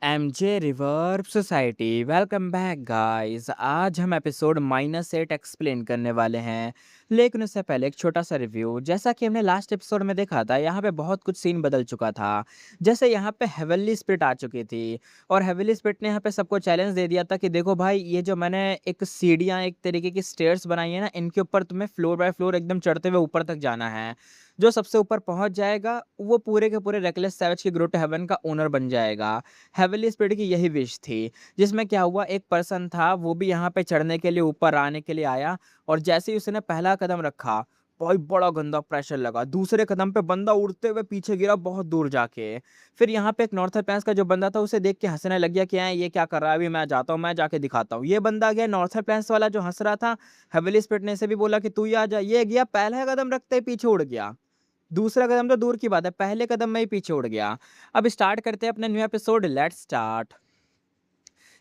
MJ reverb society welcome back guys. आज हम episode -8 explain करने वाले हैं, लेकिन उससे पहले एक छोटा सा रिव्यू। जैसा कि हमने लास्ट एपिसोड में देखा था, यहाँ पे बहुत कुछ सीन बदल चुका था। जैसे यहाँ पे हेवनली स्पिरिट आ चुकी थी और हेवनली स्पिरिट ने यहाँ पे सबको चैलेंज दे दिया था कि देखो भाई, ये जो मैंने एक सीढ़ियाँ, एक तरीके की स्टेयर्स बनाई है ना, इनके ऊपर तुम्हें फ्लोर बाय फ्लोर एकदम चढ़ते हुए ऊपर तक जाना है। जो सबसे ऊपर पहुंच जाएगा वो पूरे के पूरे रेकलेस सैवेज की ग्रोट हेवन का ओनर बन जाएगा। हेवनली स्पिरिट की यही विश थी। जिसमें क्या हुआ, एक पर्सन था वो भी यहाँ पे चढ़ने के लिए, ऊपर आने के लिए आया। और जैसे ही उसने पहला कदम रखा, बहुत बड़ा गंदा प्रेशर लगा। दूसरे कदम पे बंदा उड़ते हुए पीछे गिरा बहुत दूर जाके। फिर यहाँ पे एक नॉर्थर पैंस का जो बंदा था उसे देख के हंसने लग गया कि ये क्या कर रहा है, अभी मैं जाता हूँ, मैं जाके दिखाता हूँ। ये बंदा गया, नॉर्थर पैंस वाला जो हंस रहा था, हेवनली स्पिरिट ने इसे भी बोला कि तू ही आ जा। ये गया, पहला कदम रखते ही पीछे उड़ गया। दूसरा कदम तो दूर की बात है, पहले कदम में ही पीछे उड़ गया। अब स्टार्ट करते हैं अपना new episode, let's start.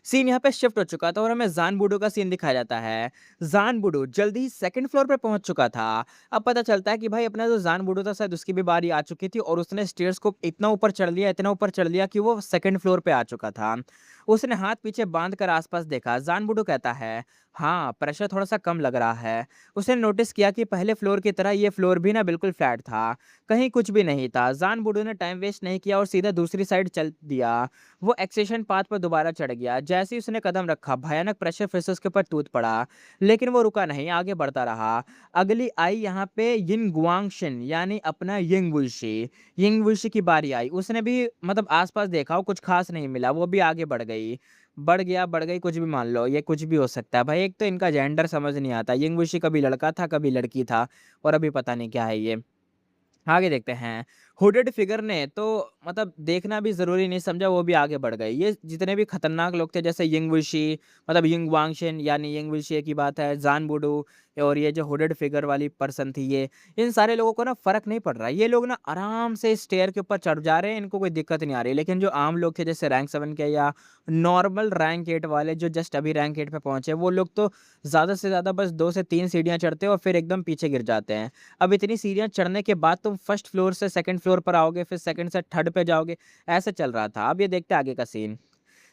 Scene यहाँ पे शिफ्ट हो चुका था और हमें जान बूडो का सीन दिखाया जाता है। जान बूडो जल्दी ही सेकंड फ्लोर पे पहुंच चुका था। अब पता चलता है कि भाई अपना जो जान बूडो था, शायद उसकी भी बारी आ चुकी थी और उसने स्टेयर्स को इतना ऊपर चढ़ लिया, इतना ऊपर चढ़ लिया कि वो सेकंड फ्लोर पे आ चुका था। उसने हाथ पीछे बांध कर आसपास देखा। जान बूडो कहता है, हाँ प्रेशर थोड़ा सा कम लग रहा है। उसने नोटिस किया कि पहले फ्लोर की तरह ये फ्लोर भी ना बिल्कुल फ्लैट था, कहीं कुछ भी नहीं था। जान बूडो ने टाइम वेस्ट नहीं किया और सीधा दूसरी साइड चल दिया। वो एक्सेशन पाथ पर दोबारा चढ़ गया। जैसे ही उसने कदम रखा, भयानक प्रेशर फिर से उसके ऊपर टूट पड़ा। लेकिन वो रुका नहीं, आगे बढ़ता रहा। अगली आई यहाँ पे यिन गुआंगशिन, यानी अपना यिंग वुल्शी। यिंग वुल्शी की बारी आई। उसने भी मतलब आसपास देखा, वो कुछ खास नहीं मिला, वो भी आगे बढ़ गई। बढ़ गया, बढ़ गई, कुछ भी मान लो, ये कुछ भी हो सकता है भाई। एक तो इनका जेंडर समझ नहीं आता, यिंग वुल्शी कभी लड़का था कभी लड़की था, और अभी पता नहीं क्या है ये। आगे देखते हैं। हुडेड फिगर ने तो मतलब देखना भी जरूरी नहीं समझा, वो भी आगे बढ़ गए। ये जितने भी खतरनाक लोग थे, जैसे यिंग वुशी, मतलब यिंग वांगशिन यानी यिंग वुशी की बात है, जान बुडू, और ये जो हुडेड फिगर वाली पर्सन थी, ये इन सारे लोगों को ना फर्क नहीं पड़ रहा है। ये लोग ना आराम से स्टेयर के ऊपर चढ़ जा रहे हैं, इनको कोई दिक्कत नहीं आ रही। लेकिन जो आम लोग थे, जैसे रैंक 7 के या नॉर्मल रैंक 8 वाले, जो जस्ट अभी रैंक 8 पे पहुंचे, वो लोग तो ज्यादा से ज्यादा बस 2 से 3 सीढ़ियां चढ़ते हैं और फिर एकदम पीछे गिर जाते हैं। अब इतनी सीढ़ियां चढ़ने के बाद तुम फर्स्ट फ्लोर से सेकंड फ्लोर पर आओगे, फिर सेकंड से थर्ड पे जाओगे, ऐसे चल रहा था। अब ये देखते हैं आगे का सीन।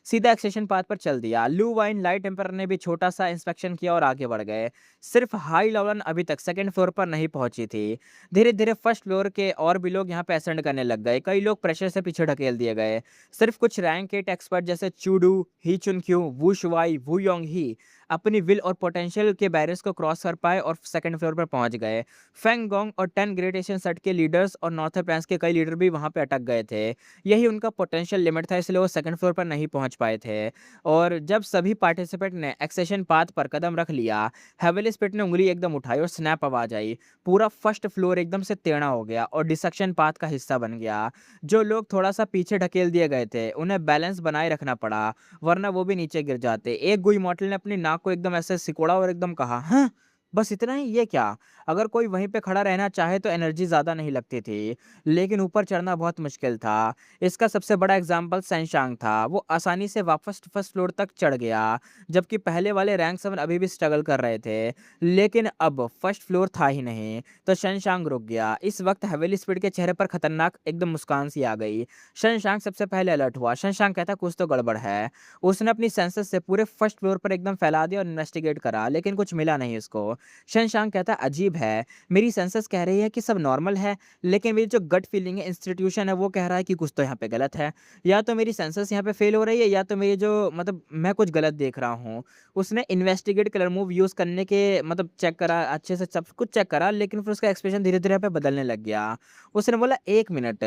सीधा एक्सेशन पाथ पर चल दिया। लू वाइन लाइट एम्पर ने भी छोटा सा इंस्पेक्शन किया और आगे बढ़ गए। सिर्फ हाई लॉलन अभी तक सेकंड फ्लोर पर नहीं पहुंची थी। धीरे धीरे फर्स्ट फ्लोर के और भी लोग यहाँ पे असेंड करने लग गए। कई लोग प्रेशर से पीछे ढकेल दिए गए। सिर्फ कुछ रैंक 8 एक्सपर्ट जैसे चूडू, ही चुन क्यू, वू शुवाई, वू योंग ही अपनी विल और पोटेंशियल के बैरियर्स को क्रॉस कर पाए और सेकंड फ्लोर पर पहुंच गए। फेंग गोंग और 10 ग्रेट एशियन सेट के लीडर्स और नॉर्थर प्लान्स के कई लीडर भी वहां पे अटक गए थे। यही उनका पोटेंशियल लिमिट था, इसलिए वो सेकंड फ्लोर पर नहीं पहुंच पाए थे। और जब सभी पार्टिसिपेंट ने एक्सेशन पाथ पर कदम रख लिया, हेवनली स्पिरिट ने उंगली एकदम उठाई और स्नैप आवाज आई। पूरा फर्स्ट फ्लोर एकदम से टेढ़ा हो गया और डिसेक्शन पाथ का हिस्सा बन गया। जो लोग थोड़ा सा पीछे ढकेल दिए गए थे, उन्हें बैलेंस बनाए रखना पड़ा, वरना वो भी नीचे गिर जाते। एक गुई मॉडल ने अपनी नाक को एकदम ऐसे सिकोड़ा और एकदम कहा, हाँ बस इतना ही, ये क्या? अगर कोई वहीं पे खड़ा रहना चाहे तो एनर्जी ज्यादा नहीं लगती थी, लेकिन ऊपर चढ़ना बहुत मुश्किल था। इसका सबसे बड़ा एग्जाम्पल सैनशांग था। वो आसानी से वापस फर्स्ट फ्लोर तक चढ़ गया, जबकि पहले वाले रैंक 7 अभी भी स्ट्रगल कर रहे थे। लेकिन अब फर्स्ट फ्लोर था ही नहीं, तो शनशांग रुक गया। इस वक्त हवेली स्पीड के चेहरे पर खतरनाक एकदम मुस्कान सी आ गई। शनशांग सबसे पहले अलर्ट हुआ। शनशांग कहता कुछ तो गड़बड़ है। उसने अपनी सेंसस से पूरे फर्स्ट फ्लोर पर एकदम फैला दिया और इन्वेस्टिगेट करा, लेकिन कुछ मिला नहीं उसको। शनशांग कहता अजीब है, मेरी सेंसस कह रही है कि सब नॉर्मल है, लेकिन मेरी जो गट फीलिंग है, इंस्टीट्यूशन है, वो कह रहा है कि कुछ तो यहाँ पे गलत है। या तो मेरी सेंसस यहाँ पे फेल हो रही है, या तो मेरी जो मतलब मैं कुछ गलत देख रहा हूँ। उसने इन्वेस्टिगेट कलर मूव यूज करने के मतलब चेक करा, अच्छे से सब कुछ चेक करा, लेकिन फिर उसका एक्सप्रेशन धीरे धीरे पे बदलने लग गया। उसने बोला, एक मिनट,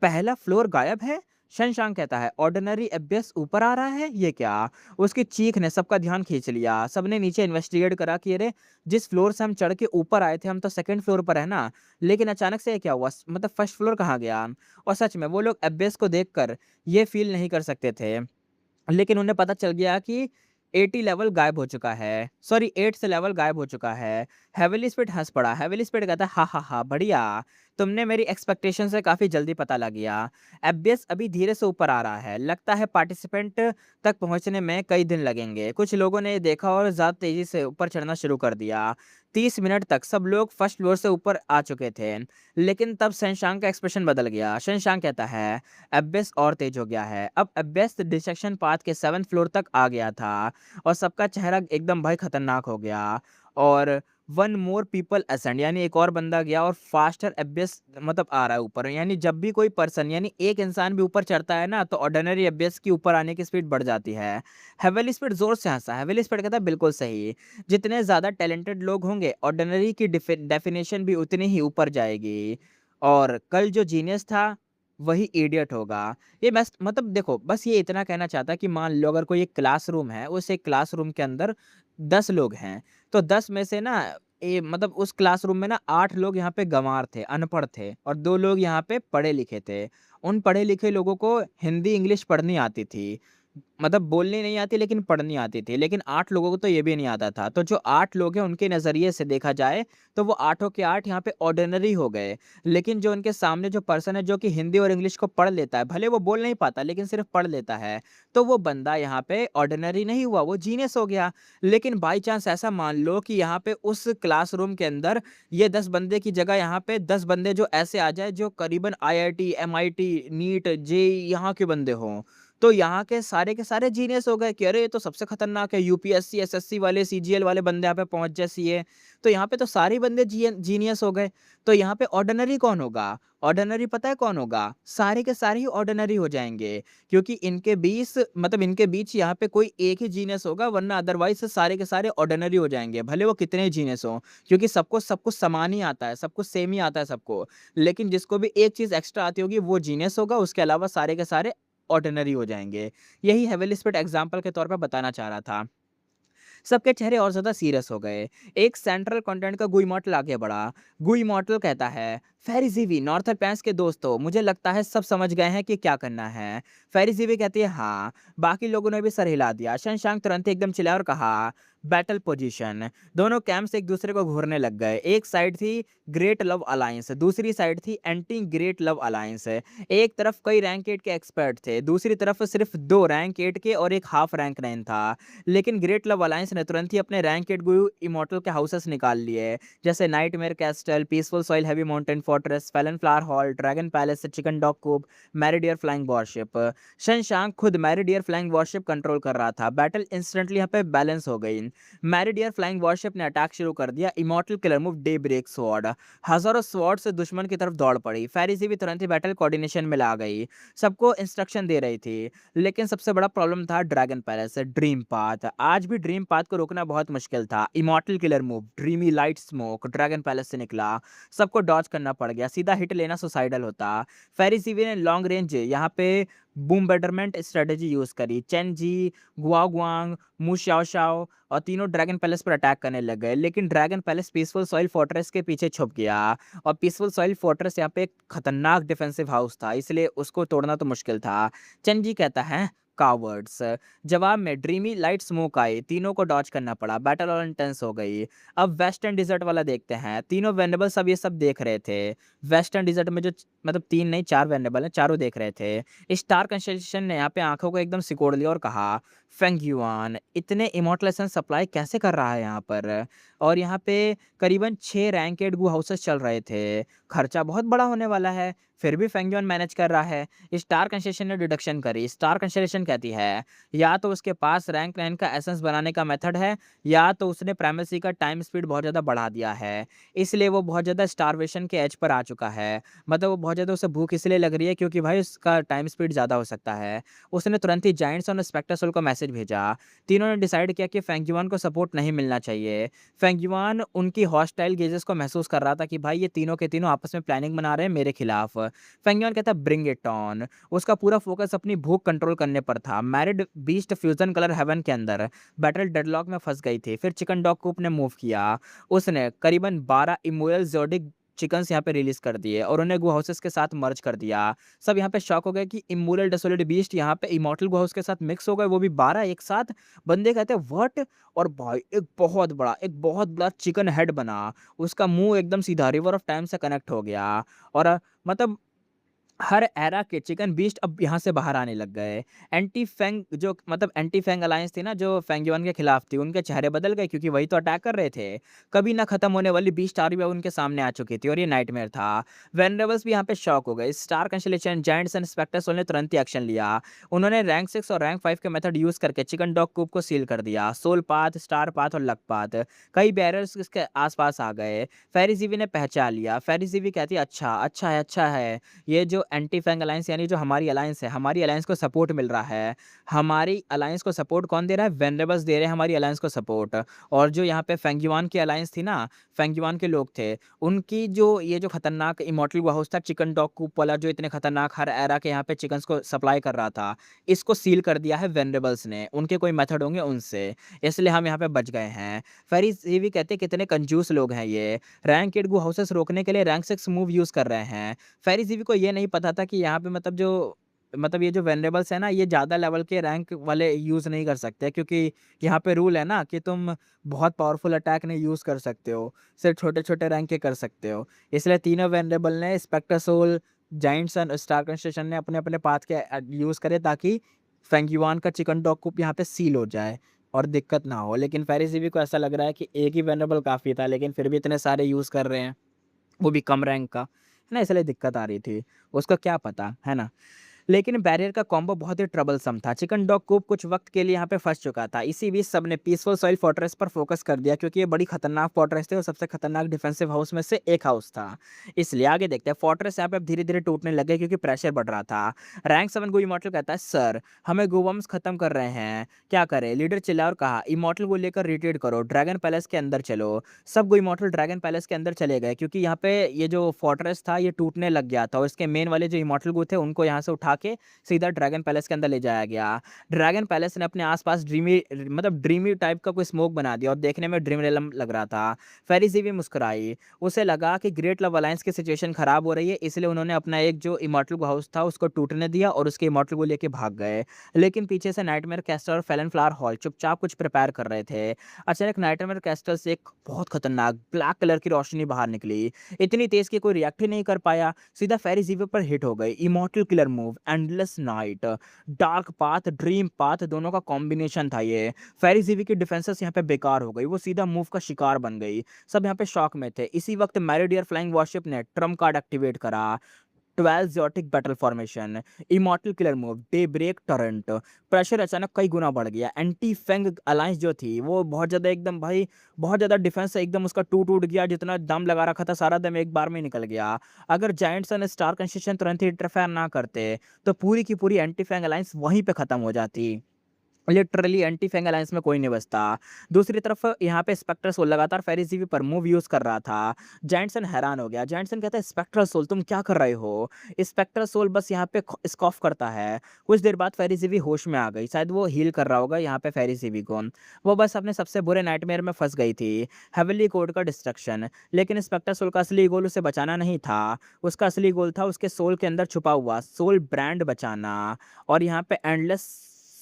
पहला फ्लोर गायब है? शनशांग कहता है, ऑर्डिनरी एबियस ऊपर आ रहा है, ये क्या? उसकी चीख ने सबका ध्यान खींच लिया। सबने नीचे इन्वेस्टिगेट करा कि अरे, जिस फ्लोर से हम चढ़ के ऊपर आए थे, हम तो सेकंड फ्लोर पर है ना, लेकिन अचानक से ये क्या हुआ, मतलब फर्स्ट फ्लोर कहाँ गया? और सच में वो लोग एबियस को देखकर ये फील नहीं कर सकते थे, लेकिन उन्हें पता चल गया कि 80 लेवल गायब हो चुका है, सॉरी 8 से लेवल गायब हो चुका है। हेवनली स्पिरिट हंस पड़ा। हेवनली स्पिरिट कहता है, हा हा हा, बढ़िया, तुमने मेरी एक्सपेक्टेशन से काफ़ी जल्दी पता लग गया। एफबीएस अभी धीरे से ऊपर आ रहा है। लगता है पार्टिसिपेंट तक पहुंचने में कई दिन लगेंगे। कुछ लोगों ने ये देखा और ज़्यादा तेज़ी से ऊपर चढ़ना शुरू कर दिया। 30 मिनट तक सब लोग फर्स्ट फ्लोर से ऊपर आ चुके थे। लेकिन तब शशांक का एक्सप्रेशन बदल गया। शशांक कहता है, एफबीएस और तेज हो गया है। अब एफबीएस डिसेक्शन पाथ के 7th फ्लोर तक आ गया था और सबका चेहरा एकदम भाई खतरनाक हो गया। और वन मोर पीपल असेंड, यानी एक और बंदा गया और फास्टर एफबीएस मतलब आ रहा है ऊपर। यानी जब भी कोई पर्सन यानी एक इंसान भी ऊपर चढ़ता है ना, तो ऑर्डिनरी एफबीएस की ऊपर आने की स्पीड बढ़ जाती है। हेवेली स्पीड जोर से हंसा। हेवेली स्पीड कहता है, बिल्कुल सही। जितने ज्यादा टैलेंटेड लोग होंगे, ऑर्डिनरी की डेफिनेशन भी उतनी ही ऊपर जाएगी। और कल जो जीनियस था वही इडियट होगा। ये बस मतलब देखो, बस ये इतना कहना चाहता कि मान लो अगर कोई एक क्लासरूम है, उस एक क्लासरूम के अंदर 10 लोग हैं, तो 10 में से ना मतलब उस क्लासरूम में ना 8 लोग यहाँ पे गंवार थे, अनपढ़ थे, और 2 लोग यहाँ पे पढ़े लिखे थे। उन पढ़े लिखे लोगों को हिंदी इंग्लिश पढ़नी आती थी, मतलब बोलनी नहीं आती लेकिन पढ़नी आती थी। लेकिन 8 लोगों को तो ये भी नहीं आता था। तो जो 8 लोग हैं उनके नज़रिए से देखा जाए तो वो आठों के आठ यहाँ पे ऑर्डिनरी हो गए। लेकिन जो उनके सामने जो पर्सन है जो कि हिंदी और इंग्लिश को पढ़ लेता है, भले वो बोल नहीं पाता लेकिन सिर्फ पढ़ लेता है, तो वो बंदा यहाँ पे ऑर्डिनरी नहीं हुआ, वो जीनियस हो गया। लेकिन बाई चांस ऐसा मान लो कि यहाँ पे उस क्लासरूम के अंदर ये 10 बंदे की जगह यहाँ पे 10 बंदे जो ऐसे आ जाए जो करीबन आईआईटी, एमआईटी, नीट, जेई यहाँ के बंदे हों, तो यहाँ के सारे जीनियस हो गए कि अरे ये तो सबसे खतरनाक है, यूपीएससी एसएससी वाले सीजीएल वाले बंदे यहाँ पे पहुंच जाए, सीए। तो यहाँ पे तो सारे बंदे जीनियस हो गए। तो यहाँ पे ऑर्डिनरी कौन होगा? ऑर्डिनरी पता है कौन होगा? सारे के सारे ही ऑर्डिनरी हो जाएंगे, क्योंकि इनके बीच यहाँ पे कोई एक ही जीनियस होगा, वरना अदरवाइज सारे के सारे ऑर्डिनरी हो जाएंगे, भले वो कितने ही जीनियस हो। क्योंकि सबको सब कुछ समान ही आता है, सब कुछ सेम ही आता है सबको। लेकिन जिसको भी एक चीज एक्स्ट्रा आती होगी वो जीनियस होगा, उसके अलावा सारे के सारे ऑर्डिनरी हो जाएँगे। यही हेवेली स्पीड एग्ज़ाम्पल के तौर पे बताना चाह रहा था। सबके चेहरे और ज़्यादा सीरियस हो गए। एक सेंट्रल कंटेंट का गुई मॉडल आगे बढ़ा। गुई मॉडल कहता है, फेरिज़ीवी नॉर्थर पैंस के दोस्तों, मुझे लगता है सब समझ गए हैं कि क्या करना है। फेरिज़ीवी कहती है, हाँ। बाकी लोगों ने भी सर हिला दिया। शशांक तुरंत ही एकदम चिल्लाया और कहा, बैटल पोजीशन। दोनों कैंप्स एक दूसरे को घूरने लग गए। एक साइड थी ग्रेट लव अलायंस, दूसरी साइड थी एंटी ग्रेट लव अलायंस। एक तरफ कई रैंक 8 के एक्सपर्ट थे, दूसरी तरफ सिर्फ 2 रैंक 8 के और एक हाफ रैंक 9 था। लेकिन ग्रेट लव अलायंस ने तुरंत ही अपने रैंक 8 गुरु इमॉर्टल के हाउसेस निकाल लिए, जैसे nightmare castle, peaceful soil, heavy mountain fortress, fallen flower hall, dragon palace, chicken dog coop, Meridier flying warship. Shashank खुद मैरिडियर फ्लाइंग वॉरशिप कंट्रोल कर रहा था। बैटल इंस्टेंटली यहाँ पे बैलेंस हो गई। मैरिडियर फ्लाइंग वॉरशिप ने अटैक शुरू कर दिया। Immortal killer move daybreak sword, हजारों स्वॉर्ड से दुश्मन की तरफ दौड़ पड़ी। फेरिसी भी तुरंत ही बैटल कोऑर्डिनेशन में ला गई, सबको इंस्ट्रक्शन दे रही थी। लेकिन सबसे बड़ा प्रॉब्लम था ड्रैगन पैलेस, ड्रीम पाथ। आज भी ड्रीम पाथ को रोकना बहुत मुश्किल था। Immortal killer move, dreamy light smoke dragon palace से निकला, सबको डॉज करना पड़ गया। सीधा हिट लेना सुसाइडल होता। फेरिसीवी ने लॉन्ग रेंज यहाँ पे बूम बेटरमेंट स्ट्रेटेजी यूज करी। चेन जी, गुआओ गुआंग, मू शाओ शाओ और तीनों ड्रैगन पैलेस पर अटैक करने लग गए। लेकिन dragon palace peaceful soil fortress के पीछे छुप गया, और पीसफुल सॉइल फोर्ट्रेस यहाँ पे एक खतरनाक डिफेंसिव हाउस था, इसलिए उसको तोड़ना तो मुश्किल था। चेंजी कहता है, कावर्ड्स। जवाब में ड्रीमी लाइट स्मोक आई, तीनों को डॉज करना पड़ा। बैटल और इंटेंस हो गई। अब वेस्टर्न डिजर्ट वाला देखते हैं। तीनों वेनेबल सब ये सब देख रहे थे। वेस्टर्न डिजर्ट में जो मतलब 3 नहीं 4 वेनेबल हैं, चारों देख रहे थे। स्टार कंस्टेलेशन ने यहाँ पे आंखों को एकदम सिकोड़ लिया और कहा, फेंगयुआन इतने इमॉर्टल एसेंस सप्लाई कैसे कर रहा है यहाँ पर? और यहाँ पे करीबन 6 रैंकेड गू हाउसेस चल रहे थे, खर्चा बहुत बड़ा होने वाला है, फिर भी फेंगयुआन मैनेज कर रहा है। स्टार कंस्टेलेशन ने डिडक्शन करी। स्टार कंस्टेलेशन कहती है, या तो उसके पास रैंक 9 का एसेंस बनाने का मेथड है, या तो उसने प्राइमेसी का टाइम स्पीड बहुत ज़्यादा बढ़ा दिया है, इसलिए वो बहुत ज़्यादा स्टारवेशन के एज पर आ चुका है। मतलब वो बहुत ज़्यादा उसे भूख इसलिए लग रही है क्योंकि भाई उसका टाइम स्पीड ज़्यादा हो सकता है। उसने तुरंत ही जायंट्स और स्पेक्ट्रसल को मैसेज भेजा। तीनों ने डिसाइड किया कि फेंगयुआन को सपोर्ट नहीं मिलना चाहिए। फेंगयुआन उनकी हॉस्टाइल गेजेस को महसूस कर रहा था कि भाई ये तीनों के तीनों आपस में प्लानिंग बना रहे हैं मेरे खिलाफ। फेंगयुआन कहता है, ब्रिंग इट ऑन। उसका पूरा फोकस अपनी भूख कंट्रोल करने पर था। Myriad beast fusion colour heaven के अंदर बैटल डेडलॉक में फंस गई थी। फिर चिकन डॉग कूप ने मूव किया। उसने करीबन 12 इमोरल जोडिक चिकन्स यहाँ पे रिलीज़ कर दिए और उन्हें गू हाउसेस के साथ मर्ज कर दिया। सब यहाँ पे शॉक हो गए कि इम्मोरल डेसोलेट बीस्ट यहाँ पे इमॉर्टल गू हाउस के साथ मिक्स हो गए, वो भी 12 एक साथ। बंदे कहते हैं व्हाट? और भाई एक बहुत बड़ा चिकन हेड बना। उसका मुँह एकदम सीधा रिवर ऑफ टाइम से कनेक्ट हो गया और मतलब हर एरा के चिकन बीस्ट अब यहाँ से बाहर आने लग गए। एंटी फैंग जो मतलब एंटी फैंग अलायंस थी ना जो फैंगयुआन के खिलाफ थी, उनके चेहरे बदल गए क्योंकि वही तो अटैक कर रहे थे। कभी ना खत्म होने वाली बीस्ट आर्मी अब उनके सामने आ चुकी थी और ये नाइटमेयर था। वेनरेबल्स भी यहाँ पे शॉक हो गए। स्टार कंस्टेलेशन, जायंट्स एंड स्पेक्टर्स ने तुरंत ही एक्शन लिया। उन्होंने रैंक 6 और रैंक 5 के मेथड यूज करके चिकन डॉग कूप को सील कर दिया। सोल पाथ, स्टार पाथ और लक पाथ, कई बैरियर्स इसके आसपास आ गए। फेरिजीवी ने पहचान लिया। फेरिजीवी कहती है अच्छा है, ये जो एंटी फैंग अलायंस यानी जो हमारी अलायंस है, हमारी अलायंस को सपोर्ट मिल रहा है। हमारी अलायंस को सपोर्ट कौन दे रहा है? वेनरेबल्स दे रहे हैं हमारी अलायंस को सपोर्ट। और जो यहाँ पे फेंगयुआन की अलायंस थी ना, फेंगयुआन के लोग थे, उनकी जो ये जो खतरनाक इमॉर्टल हाउस था चिकन डॉग कूप वाला, जो इतने खतरनाक हर एरा के यहाँ पे चिकन्स को सप्लाई कर रहा था, इसको सील कर दिया है वेनरेबल्स ने। उनके कोई मेथड होंगे उनसे, इसलिए हम यहाँ पे बच गए हैं। फेरिजीवी कहते हैं कितने कंजूस लोग हैं ये, रैंक 8 गो हाउसेस रोकने के लिए रैंक 6 मूव यूज कर रहे हैं। फेरिजीवी को ये नहीं पता था कि यहाँ पे मतलब ये जो वेनरेबल्स है ना, ये ज़्यादा लेवल के रैंक वाले यूज़ नहीं कर सकते, क्योंकि यहाँ पे रूल है ना कि तुम बहुत पावरफुल अटैक नहीं यूज़ कर सकते हो, सिर्फ छोटे-छोटे रैंक के कर सकते हो। इसलिए तीनों वेनरेबल ने spectre soul, giants and star construction ने अपने-अपने पाथ के यूज़ करे ताकि फेंगयुआन का चिकन डॉग कूप यहाँ पे सील हो जाए और दिक्कत ना हो। लेकिन फेरिजीवी को ऐसा लग रहा है कि एक ही वेनरेबल काफ़ी था, लेकिन फिर भी इतने सारे यूज़ कर रहे हैं, वो भी कम रैंक का, है ना? इसलिए दिक्कत आ रही थी। उसको क्या पता, है ना? लेकिन बैरियर का कॉम्बो बहुत ही ट्रबलसम था। चिकन डॉग कूप कुछ वक्त के लिए यहाँ पे फंस चुका था। इसी बीच सबने पीसफुल सॉइल फोर्ट्रेस पर फोकस कर दिया, क्योंकि ये बड़ी खतरनाक फोर्ट्रेस थी और सबसे खतरनाक डिफेंसिव हाउस में से एक हाउस था। इसलिए आगे देखते हैं। फोर्ट्रेस यहाँ पे अब धीरे धीरे टूटने लगे क्योंकि प्रेशर बढ़ रहा था। रैंक 7 गो इमॉर्टल कहता है सर, हमें गोवम्स खत्म कर रहे हैं, क्या करें? लीडर चिल्ला और कहा इमॉर्टल को लेकर रिट्रीट करो, ड्रैगन पैलेस के अंदर चलो। सब गो इमॉर्टल ड्रैगन पैलेस के अंदर चले गए, क्योंकि यहाँ पे ये जो फोर्ट्रेस था ये टूटने लग गया था और इसके मेन वाले जो इमॉर्टल गो थे उनको यहाँ से उठा के सीधा ड्रैगन पैलेस के अंदर ले जाया गया। ड्रैगन पैलेस ने अपने आसपास ड्रीमी टाइप का कोई स्मोक बना दिया और देखने में ड्रीम रेलम लग रहा था। फेरिसी भी मुस्कुराई। उसे लगा कि ग्रेट लव अलायंस की सिचुएशन खराब हो रही है, इसलिए उन्होंने अपना एक जो इमॉर्टल हाउस था उसको टूटने दिया और उसके इमॉर्टल को लेके भाग गए। लेकिन पीछे से नाइटमेयर कैस्टर और फेलन फ्लावर हॉल चुपचाप कुछ प्रिपेयर कर रहे थे। अचानक नाइटमेयर कैस्टल से एक बहुत खतरनाक ब्लैक कलर की रोशनी बाहर निकली, इतनी तेज कि कोई रिएक्ट ही नहीं कर पाया, सीधा फेरिजीवी पर हिट हो गई। Immortal killer move, endless night, dark path, dream path, दोनों का कॉम्बिनेशन था ये। फेरिजीवी की डिफेंसेस यहाँ पे बेकार हो गई, वो सीधा मूव का शिकार बन गई। सब यहाँ पे शॉक में थे। इसी वक्त मैरिडियर फ्लाइंग वॉरशिप ने ट्रम्प कार्ड एक्टिवेट करा। 12 zeotic battle formation, immortal killer move, daybreak torrent. Pressure अचानक कई गुना बढ़ गया। एंटी फैंग अलायंस जो थी वो बहुत ज़्यादा एकदम भाई बहुत ज़्यादा डिफेंस एकदम उसका टूट गया, जितना दम लगा रखा था सारा दम एक बार में निकल गया। अगर जायंट्स एंड स्टार कंस्ट्रक्शन तुरंत ही इंटरफेयर ना करते तो पूरी की पूरी एंटी फैंग अलायंस वहीं पे खत्म हो जाती। लिटरली एंटी फैंग अलायंस में कोई नहीं बचता। दूसरी तरफ यहाँ पे स्पेक्टर सोल लगातार फेरिजीवी पर मूव यूज कर रहा था। जैंटसन हैरान हो गया। जैंटसन कहता है स्पेक्टर सोल तुम क्या कर रहे हो? स्पेक्टर सोल बस यहाँ पे स्कॉफ करता है। कुछ देर बाद फेरिजीवी होश में आ गई, शायद वो हील कर रहा होगा यहाँ पे फेरिजीवी को। वो बस अपने सबसे बुरे नाइटमेयर में फंस गई थी, हेवनली कोड का डिस्ट्रक्शन। लेकिन स्पेक्टर सोल का असली गोल उसे बचाना नहीं था। उसका असली गोल था उसके सोल के अंदर छुपा हुआ सोल ब्रांड बचाना और यहाँ पे एंडलेस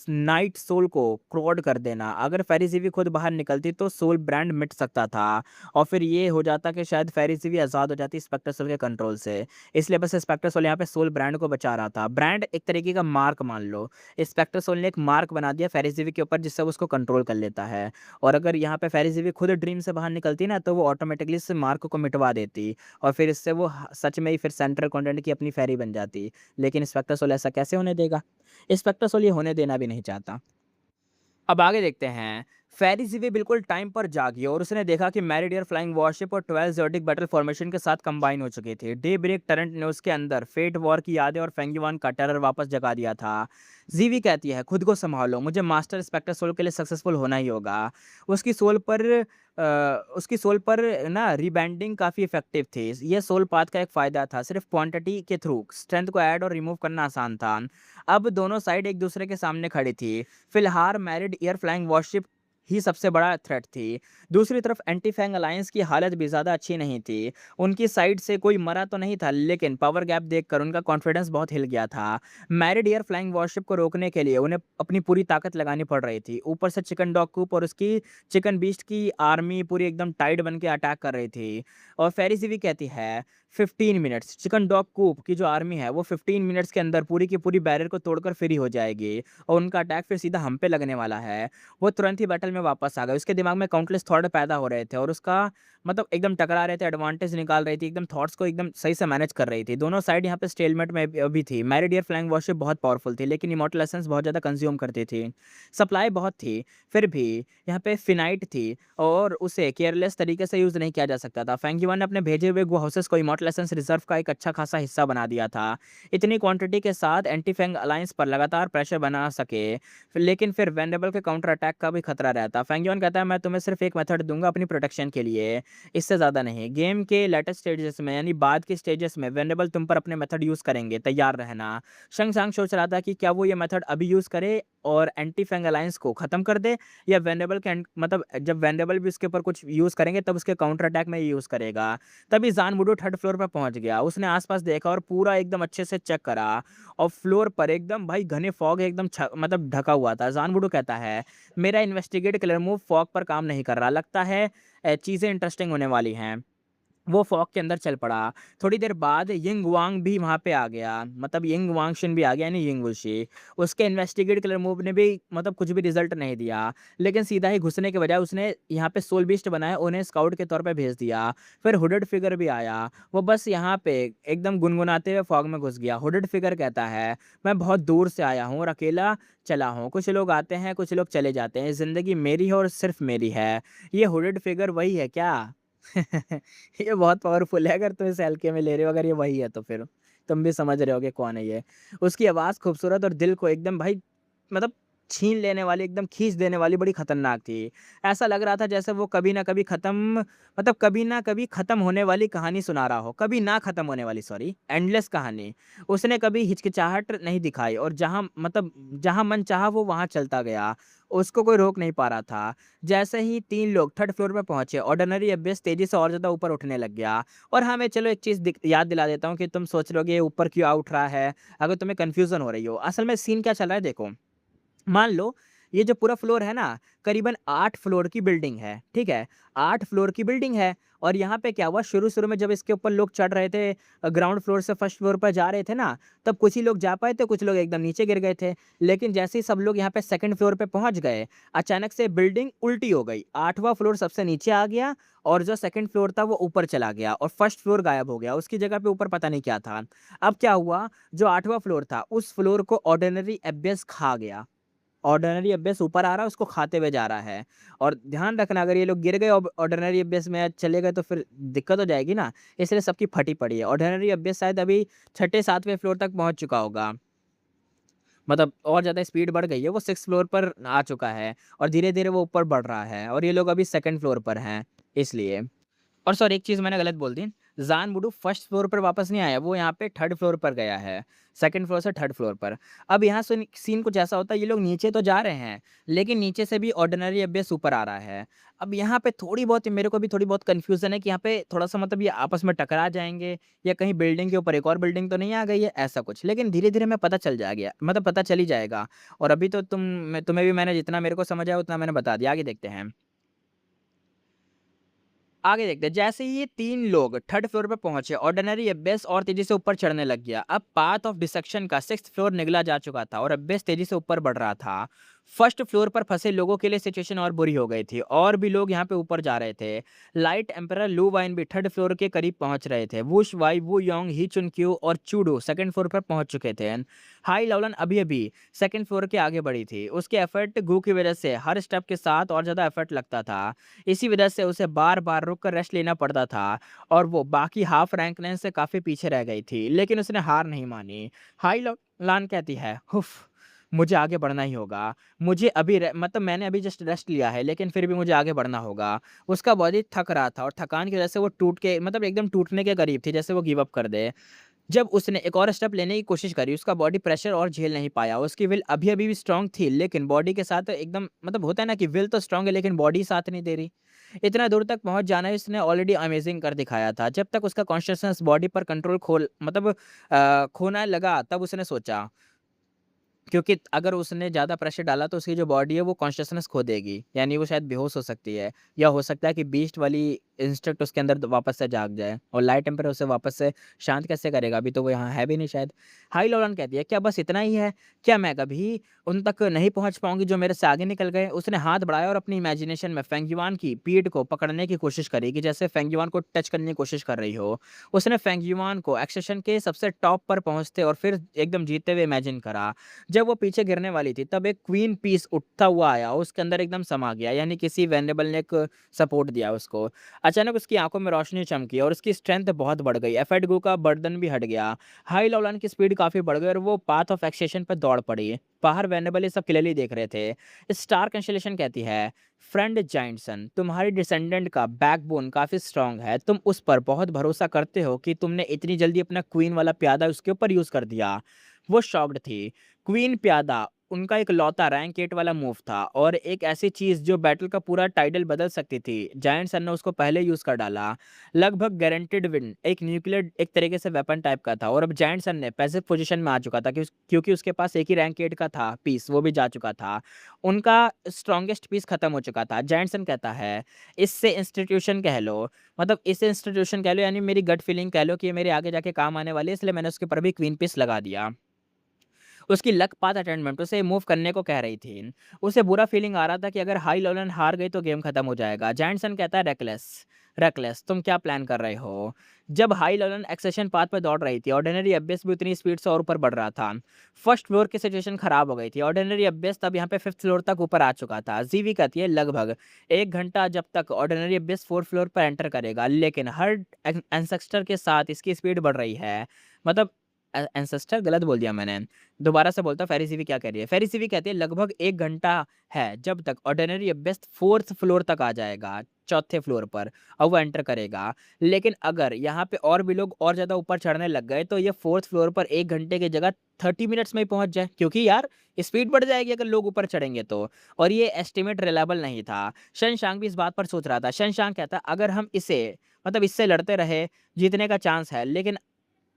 नाइट सोल को क्रोड कर देना। अगर फेरिजीवी खुद बाहर निकलती तो सोल ब्रांड मिट सकता था और फिर ये हो जाता कि शायद फेरिजीवी आज़ाद हो जाती स्पेक्टर सोल के कंट्रोल से। इसलिए बस स्पेक्टर सोल यहाँ पे सोल ब्रांड को बचा रहा था। ब्रांड एक तरीके का मार्क मान लो। स्पेक्टर सोल ने एक मार्क बना दिया फेरिजीवी के ऊपर, जिससे वो उसको कंट्रोल कर लेता है। और अगर यहाँ पे फेरिजीवी खुद ड्रीम से बाहर निकलती ना तो वो ऑटोमेटिकली इस मार्क को मिटवा देती और फिर इससे वो सच में ही फिर सेंट्रल कंटेंट की अपनी फेरी बन जाती। लेकिन स्पेक्टर सोल ऐसा कैसे होने देगा? स्पेक्टर सोल ये होने देना भी नहीं चाहता। अब आगे देखते हैं। फेरिजीवी बिल्कुल टाइम पर जागी और उसने देखा कि मैरिडियर फ्लाइंग वॉरशिप और 12 ज़ोडिक बैटल फॉर्मेशन के साथ कंबाइन हो चुकी थी। डे ब्रेक टरेंट ने उसके अंदर फेट वॉर की यादें और फेंगयुआन का टेरर वापस जगा दिया था। जीवी कहती है खुद को संभालो, मुझे मास्टर स्पेक्टर सोल के लिए सक्सेसफुल होना ही होगा। उसकी सोल पर उसकी सोल पर ना रिबैंडिंग काफ़ी इफेक्टिव थी। ये सोल पाथ का एक फ़ायदा था, सिर्फ क्वांटिटी के थ्रू स्ट्रेंथ को ऐड और रिमूव करना आसान था। अब दोनों साइड एक दूसरे के सामने खड़ी थी। फिलहाल मैरिड एयर फ्लाइंग वॉरशिप ही सबसे बड़ा थ्रेट थी। दूसरी तरफ एंटी फैंग अलायंस की हालत भी ज़्यादा अच्छी नहीं थी। उनकी साइड से कोई मरा तो नहीं था, लेकिन पावर गैप देखकर उनका कॉन्फिडेंस बहुत हिल गया था। मैरिड एयर फ्लाइंग वॉरशिप को रोकने के लिए उन्हें अपनी पूरी ताकत लगानी पड़ रही थी। ऊपर से चिकन डॉग कूप और उसकी चिकन बीस्ट की आर्मी पूरी एकदम टाइट बन के अटैक कर रही थी। और फेरिसी भी कहती है 15 मिनट्स, चिकन डॉग कूप की जो आर्मी है वो 15 मिनट्स के अंदर पूरी की पूरी बैरियर को तोड़कर फ्री हो जाएगी और उनका अटैक फिर सीधा हम पे लगने वाला है। वो तुरंत ही बैटल में वापस आ गए। उसके दिमाग में काउंटलेस थॉट पैदा हो रहे थे और उसका मतलब एकदम टकरा रहे थे, एडवांटेज निकाल रही थी, एकदम थॉट्स को एकदम सही से मैनेज कर रही थी। दोनों साइड यहाँ पे स्टेलमेट में अभी थी। मैरिड एयर फ्लाइंग वॉरशिप बहुत पावरफुल थी, लेकिन इमॉर्टल एसेंस बहुत ज़्यादा कंज्यूम करती थी। सप्लाई बहुत थी, फिर भी यहाँ पे फिनाइट थी और उसे केयरलेस तरीके से यूज़ नहीं किया जा सकता था। फेंग युआन ने अपने भेजे हुए गो हाउसेस को इमॉर्टल एसेंस रिजर्व का एक अच्छा खासा हिस्सा बना दिया था। इतनी क्वांटिटी के साथ एंटी फेंग अलायंस पर लगातार प्रेशर बना सके, लेकिन फिर वेनेबल के काउंटर अटैक का भी खतरा रहता। फेंग युआन कहता है मैं तुम्हें सिर्फ एक मेथड दूंगा अपनी प्रोटेक्शन के लिए, इससे ज़्यादा नहीं। गेम के लेटेस्ट स्टेजेस में यानी बाद के स्टेजेस में वेनेबल तुम पर अपने मेथड यूज़ करेंगे, तैयार रहना। शंग सांग सोच रहा था कि क्या वो ये मेथड अभी यूज़ करे और एंटी फेंग अलायंस को ख़त्म कर दे, या वेनेबल के मतलब जब वेनेबल भी उसके ऊपर कुछ यूज़ करेंगे तब उसके काउंटर अटैक में यूज़ करेगा। तभी जान वुडू थर्ड फ्लोर पर पहुंच गया। उसने आसपास देखा और पूरा एकदम अच्छे से चेक करा और फ्लोर पर एकदम भाई घने फॉग एकदम मतलब ढका हुआ था। जान वुडू कहता है मेरा इन्वेस्टिगेट क्लियर मूव फॉग पर काम नहीं कर रहा, लगता है चीज़ें इंटरेस्टिंग होने वाली हैं। वो फॉग के अंदर चल पड़ा। थोड़ी देर बाद यिंग वांग भी वहाँ पे आ गया, मतलब यिंग वांगशिन भी आ गया यानी यिंग वुशी। उसके इन्वेस्टिगेट किलर मूव ने भी मतलब कुछ भी रिजल्ट नहीं दिया, लेकिन सीधा ही घुसने के बजाय उसने यहाँ पे सोल बीस्ट बनाया, उन्हें स्काउट के तौर पे भेज दिया। फिर हुडेड फिगर भी आया, वो बस यहाँ पे एकदम गुनगुनाते हुए फॉग में घुस गया। हुडेड फिगर कहता है मैं बहुत दूर से आया हूँ और अकेला चला हूँ, कुछ लोग आते हैं कुछ लोग चले जाते हैं, ज़िंदगी मेरी है और सिर्फ मेरी है। ये हुडेड फिगर वही है क्या? ये बहुत पावरफुल है, अगर तुम इसे हल्के में ले रहे हो, अगर ये वही है तो फिर तुम भी समझ रहे होगे कौन है ये। उसकी आवाज़ खूबसूरत और दिल को एकदम भाई मतलब छीन लेने वाली, एकदम खींच देने वाली बड़ी खतरनाक थी। ऐसा लग रहा था जैसे वो कभी ना कभी खत्म मतलब कभी ना कभी खत्म होने वाली कहानी सुना रहा हो, कभी ना खत्म होने वाली, सॉरी, एंडलेस कहानी। उसने कभी हिचकिचाहट नहीं दिखाई और जहाँ मतलब जहाँ मन चाहा वो वहाँ चलता गया। उसको कोई रोक नहीं पा रहा था। जैसे ही 3 लोग थर्ड फ्लोर पे पहुँचे, ऑर्डिनरी एबिस तेज़ी से और ज़्यादा ऊपर उठने लग गया। और हाँ, मैं चलो एक चीज़ याद दिला देता हूँ कि तुम सोच रहे होगे ये ऊपर क्यों आ उठ रहा है, अगर तुम्हें कन्फ्यूज़न हो रही हो। असल में सीन क्या चल रहा है देखो, मान लो ये जो पूरा फ्लोर है ना, करीबन 8 फ्लोर की बिल्डिंग है, ठीक है? 8 फ्लोर की बिल्डिंग है और यहाँ पे क्या हुआ, शुरू-शुरू में जब इसके ऊपर लोग चढ़ रहे थे ग्राउंड फ्लोर से फर्स्ट फ्लोर पर जा रहे थे ना, तब कुछ ही लोग जा पाए थे, कुछ लोग एकदम नीचे गिर गए थे। लेकिन जैसे ही सब लोग यहाँ पे सेकंड फ्लोर पे पहुँच गए, अचानक से बिल्डिंग उल्टी हो गई। 8वाँ फ्लोर सबसे नीचे आ गया और जो सेकंड फ्लोर था वो ऊपर चला गया और फर्स्ट फ्लोर गायब हो गया। उसकी जगह पे ऊपर पता नहीं क्या था। अब क्या हुआ, जो 8वाँ फ्लोर था, उस फ्लोर को ऑर्डिनरी एबियस खा गया। ऑर्डिनरी एबियस ऊपर आ रहा है, उसको खाते हुए जा रहा है। और ध्यान रखना अगर ये लोग गिर गए ऑर्डिनरी एबियस में चले गए तो फिर दिक्कत हो जाएगी ना, इसलिए सबकी फटी पड़ी है। ऑर्डिनरी एबियस शायद अभी छठे 7वें फ्लोर तक पहुँच चुका होगा। मतलब और ज़्यादा स्पीड बढ़ गई है, वो 6th फ्लोर पर आ चुका है और धीरे-धीरे वो ऊपर बढ़ रहा है और ये लोग अभी सेकंड फ्लोर पर हैं, इसलिए। और सॉरी एक चीज़ मैंने गलत बोल दी, ज़ान वुडू फर्स्ट फ्लोर पर वापस नहीं आया, वो यहाँ पे थर्ड फ्लोर पर गया है, सेकंड फ्लोर से थर्ड फ्लोर पर। अब यहाँ सुन सीन कुछ ऐसा होता है, ये लोग नीचे तो जा रहे हैं, लेकिन नीचे से भी ऑर्डिनरी एबियस ऊपर आ रहा है। अब यहाँ पे थोड़ी बहुत मेरे को भी थोड़ी बहुत कन्फ्यूज़न है कि यहाँ पे थोड़ा-सा मतलब ये आपस में टकरा जाएँगे या कहीं बिल्डिंग के ऊपर एक और बिल्डिंग तो नहीं आ गई है, ऐसा कुछ। लेकिन धीरे-धीरे हमें पता चल जाएगा, मतलब पता चल ही जाएगा। और अभी तो तुम्हें भी मैंने जितना मेरे को समझ आया उतना मैंने बता दिया, आगे देखते हैं। आगे देखते हैं, जैसे ही ये 3 लोग थर्ड फ्लोर पे पहुंचे, ऑर्डिनरी एब्बेस और तेजी से ऊपर चढ़ने लग गया। अब पाथ ऑफ डिसेक्शन का 6th फ्लोर निगला जा चुका था और एब्बेस तेजी से ऊपर बढ़ रहा था। फर्स्ट फ्लोर पर फंसे लोगों के लिए सिचुएशन और बुरी हो गई थी और भी लोग यहाँ पे ऊपर जा रहे थे। लाइट एम्परर लू वाइन भी थर्ड फ्लोर के करीब पहुंच रहे थे। वुश वाई वू योंग ही चुन क्यू और चूडू सेकंड फ्लोर पर पहुंच चुके थे। हाई लवलन अभी अभी सेकंड फ्लोर के आगे बढ़ी थी। उसके एफर्ट गू की वजह से हर स्टेप के साथ और ज्यादा एफर्ट लगता था। इसी वजह से उसे बार-बार रुक कर रेस्ट लेना पड़ता था और वो बाकी हाफ रैंकनेस से काफ़ी पीछे रह गई थी, लेकिन उसने हार नहीं मानी। हाई लान कहती है, "हुफ़! मुझे आगे बढ़ना ही होगा। मुझे अभी मतलब मैंने अभी जस्ट रेस्ट लिया है, लेकिन फिर भी मुझे आगे बढ़ना होगा।" उसका बॉडी थक रहा था और थकान की वजह से वो टूट के मतलब एकदम टूटने के करीब थी, जैसे वो गिव अप कर दे। जब उसने एक और स्टेप लेने की कोशिश करी, उसका बॉडी प्रेशर और झेल नहीं पाया। उसकी विल अभी-अभी भी स्ट्रॉन्ग थी, लेकिन बॉडी के साथ एकदम मतलब होता है ना कि विल तो स्ट्रॉन्ग है, लेकिन बॉडी साथ नहीं दे रही। इतना दूर तक पहुँच जाना इसने ऑलरेडी अमेज़िंग कर दिखाया था। जब तक उसका कॉन्शसनेस बॉडी पर कंट्रोल खोना लगा, तब उसने सोचा, क्योंकि अगर उसने ज़्यादा प्रेशर डाला तो उसकी जो बॉडी है वो कॉन्शसनेस खो देगी, यानी वो शायद बेहोश हो सकती है, या हो सकता है कि बीस्ट वाली इंस्टिंक्ट उसके अंदर वापस से जाग जाए, और लाइट टेम्पर उसे वापस से शांत कैसे करेगा? अभी तो वो यहाँ है भी नहीं शायद। हाई लॉरेन कहती है, क्या बस इतना ही है? क्या मैं कभी उन तक नहीं पहुँच पाऊँगी जो मेरे से आगे निकल गए? उसने हाथ बढ़ाया और अपनी इमेजिनेशन में फेंग युआन की पीठ को पकड़ने की कोशिश करी, कि जैसे फेंग युआन को टच करने की कोशिश कर रही हो। उसने फेंग युआन को एक्सेशन के सबसे टॉप पर पहुँचते और फिर एकदम जीतते हुए इमेजिन करा। जब वो पीछे गिरने वाली थी, तब एक क्वीन पीस उठता हुआ आया, उसके अंदर एकदम समा गया, यानी किसी वेनेबल ने एक सपोर्ट दिया उसको। अचानक उसकी आँखों में रोशनी चमकी और उसकी स्ट्रेंथ बहुत बढ़ गई। एफेडगो का बर्डन भी हट गया। हाई लॉलान की स्पीड काफ़ी बढ़ गई और वो पाथ ऑफ एक्सेशन पर दौड़ पड़ी। बाहर वेनेबल ये सब क्लियरली देख रहे थे। स्टार कंस्टेलेशन कहती है, फ्रेंड जाइंटसन, तुम्हारी डिसेंडेंट का बैकबोन काफ़ी स्ट्रांग है। तुम उस पर बहुत भरोसा करते हो कि तुमने इतनी जल्दी अपना क्वीन वाला प्यादा उसके ऊपर यूज़ कर दिया। वो शॉक्ड थी। क्वीन प्यादा उनका एक लौता रैंक 8 वाला मूव था, और एक ऐसी चीज़ जो बैटल का पूरा टाइडल बदल सकती थी। जायंट सन ने उसको पहले यूज़ कर डाला। लगभग गारंटीड विन एक न्यूक्लियर एक तरीके से वेपन टाइप का था, और अब जायंट सन ने पैसिव पोजीशन में आ चुका था, क्योंकि उसके पास एक ही रैंक 8 का था पीस, वो भी जा चुका था। उनका स्ट्रॉन्गेस्ट पीस खत्म हो चुका था। जायंट सन कहता है, इससे इंस्टीट्यूशन कह लो, मतलब इसे इंस्टीट्यूशन कह लो, यानी मेरी गट फीलिंग कह लो कि ये मेरे आगे जाके काम आने वाली है, इसलिए मैंने उसके ऊपर भी क्वीन पीस लगा दिया। उसकी लक पाथ अटेंडमेंट उसे मूव करने को कह रही थी। उसे बुरा फीलिंग आ रहा था कि अगर हाई लॉलन हार गई तो गेम खत्म हो जाएगा। जायंटसन कहता है, रेकलेस रेकलेस तुम क्या प्लान कर रहे हो? जब हाई लॉलन एक्सेशन पाथ पर दौड़ रही थी, ऑर्डिनरी एबिस भी उतनी स्पीड से और ऊपर बढ़ रहा था। फर्स्ट फ्लोर की सिचुएशन खराब हो गई थी। ऑर्डिनरी एबिस तब यहाँ पे फिफ्थ फ्लोर तक ऊपर आ चुका था। जीवी कहती है, लगभग 1 घंटा जब तक ऑर्डिनरी एबिस फोर्थ फ्लोर पर एंटर करेगा, लेकिन हर एंसेस्टर के साथ इसकी स्पीड बढ़ रही है। मतलब एंसेस्टर गलत बोल दिया मैंने। दोबारा से बोलता हूँ, फेरी सीवी क्या कह रही है। फेरी सीवी कहती है, लगभग 1 घंटा है जब तक ऑर्डिनरी एबिस फोर्थ फ्लोर तक आ जाएगा, चौथे फ्लोर पर, और वो एंटर करेगा। लेकिन अगर यहाँ पे और भी लोग और ज़्यादा ऊपर चढ़ने लग गए तो ये फोर्थ फ्लोर पर 1 घंटे की जगह 30 मिनट्स में ही पहुंच जाए, क्योंकि यार स्पीड बढ़ जाएगी अगर लोग ऊपर चढ़ेंगे तो। और ये एस्टिमेट रिलायबल नहीं था। शनशांग भी इस बात पर सोच रहा था। शनशांग कहता, अगर हम इसे मतलब इससे लड़ते रहे, जीतने का चांस है, लेकिन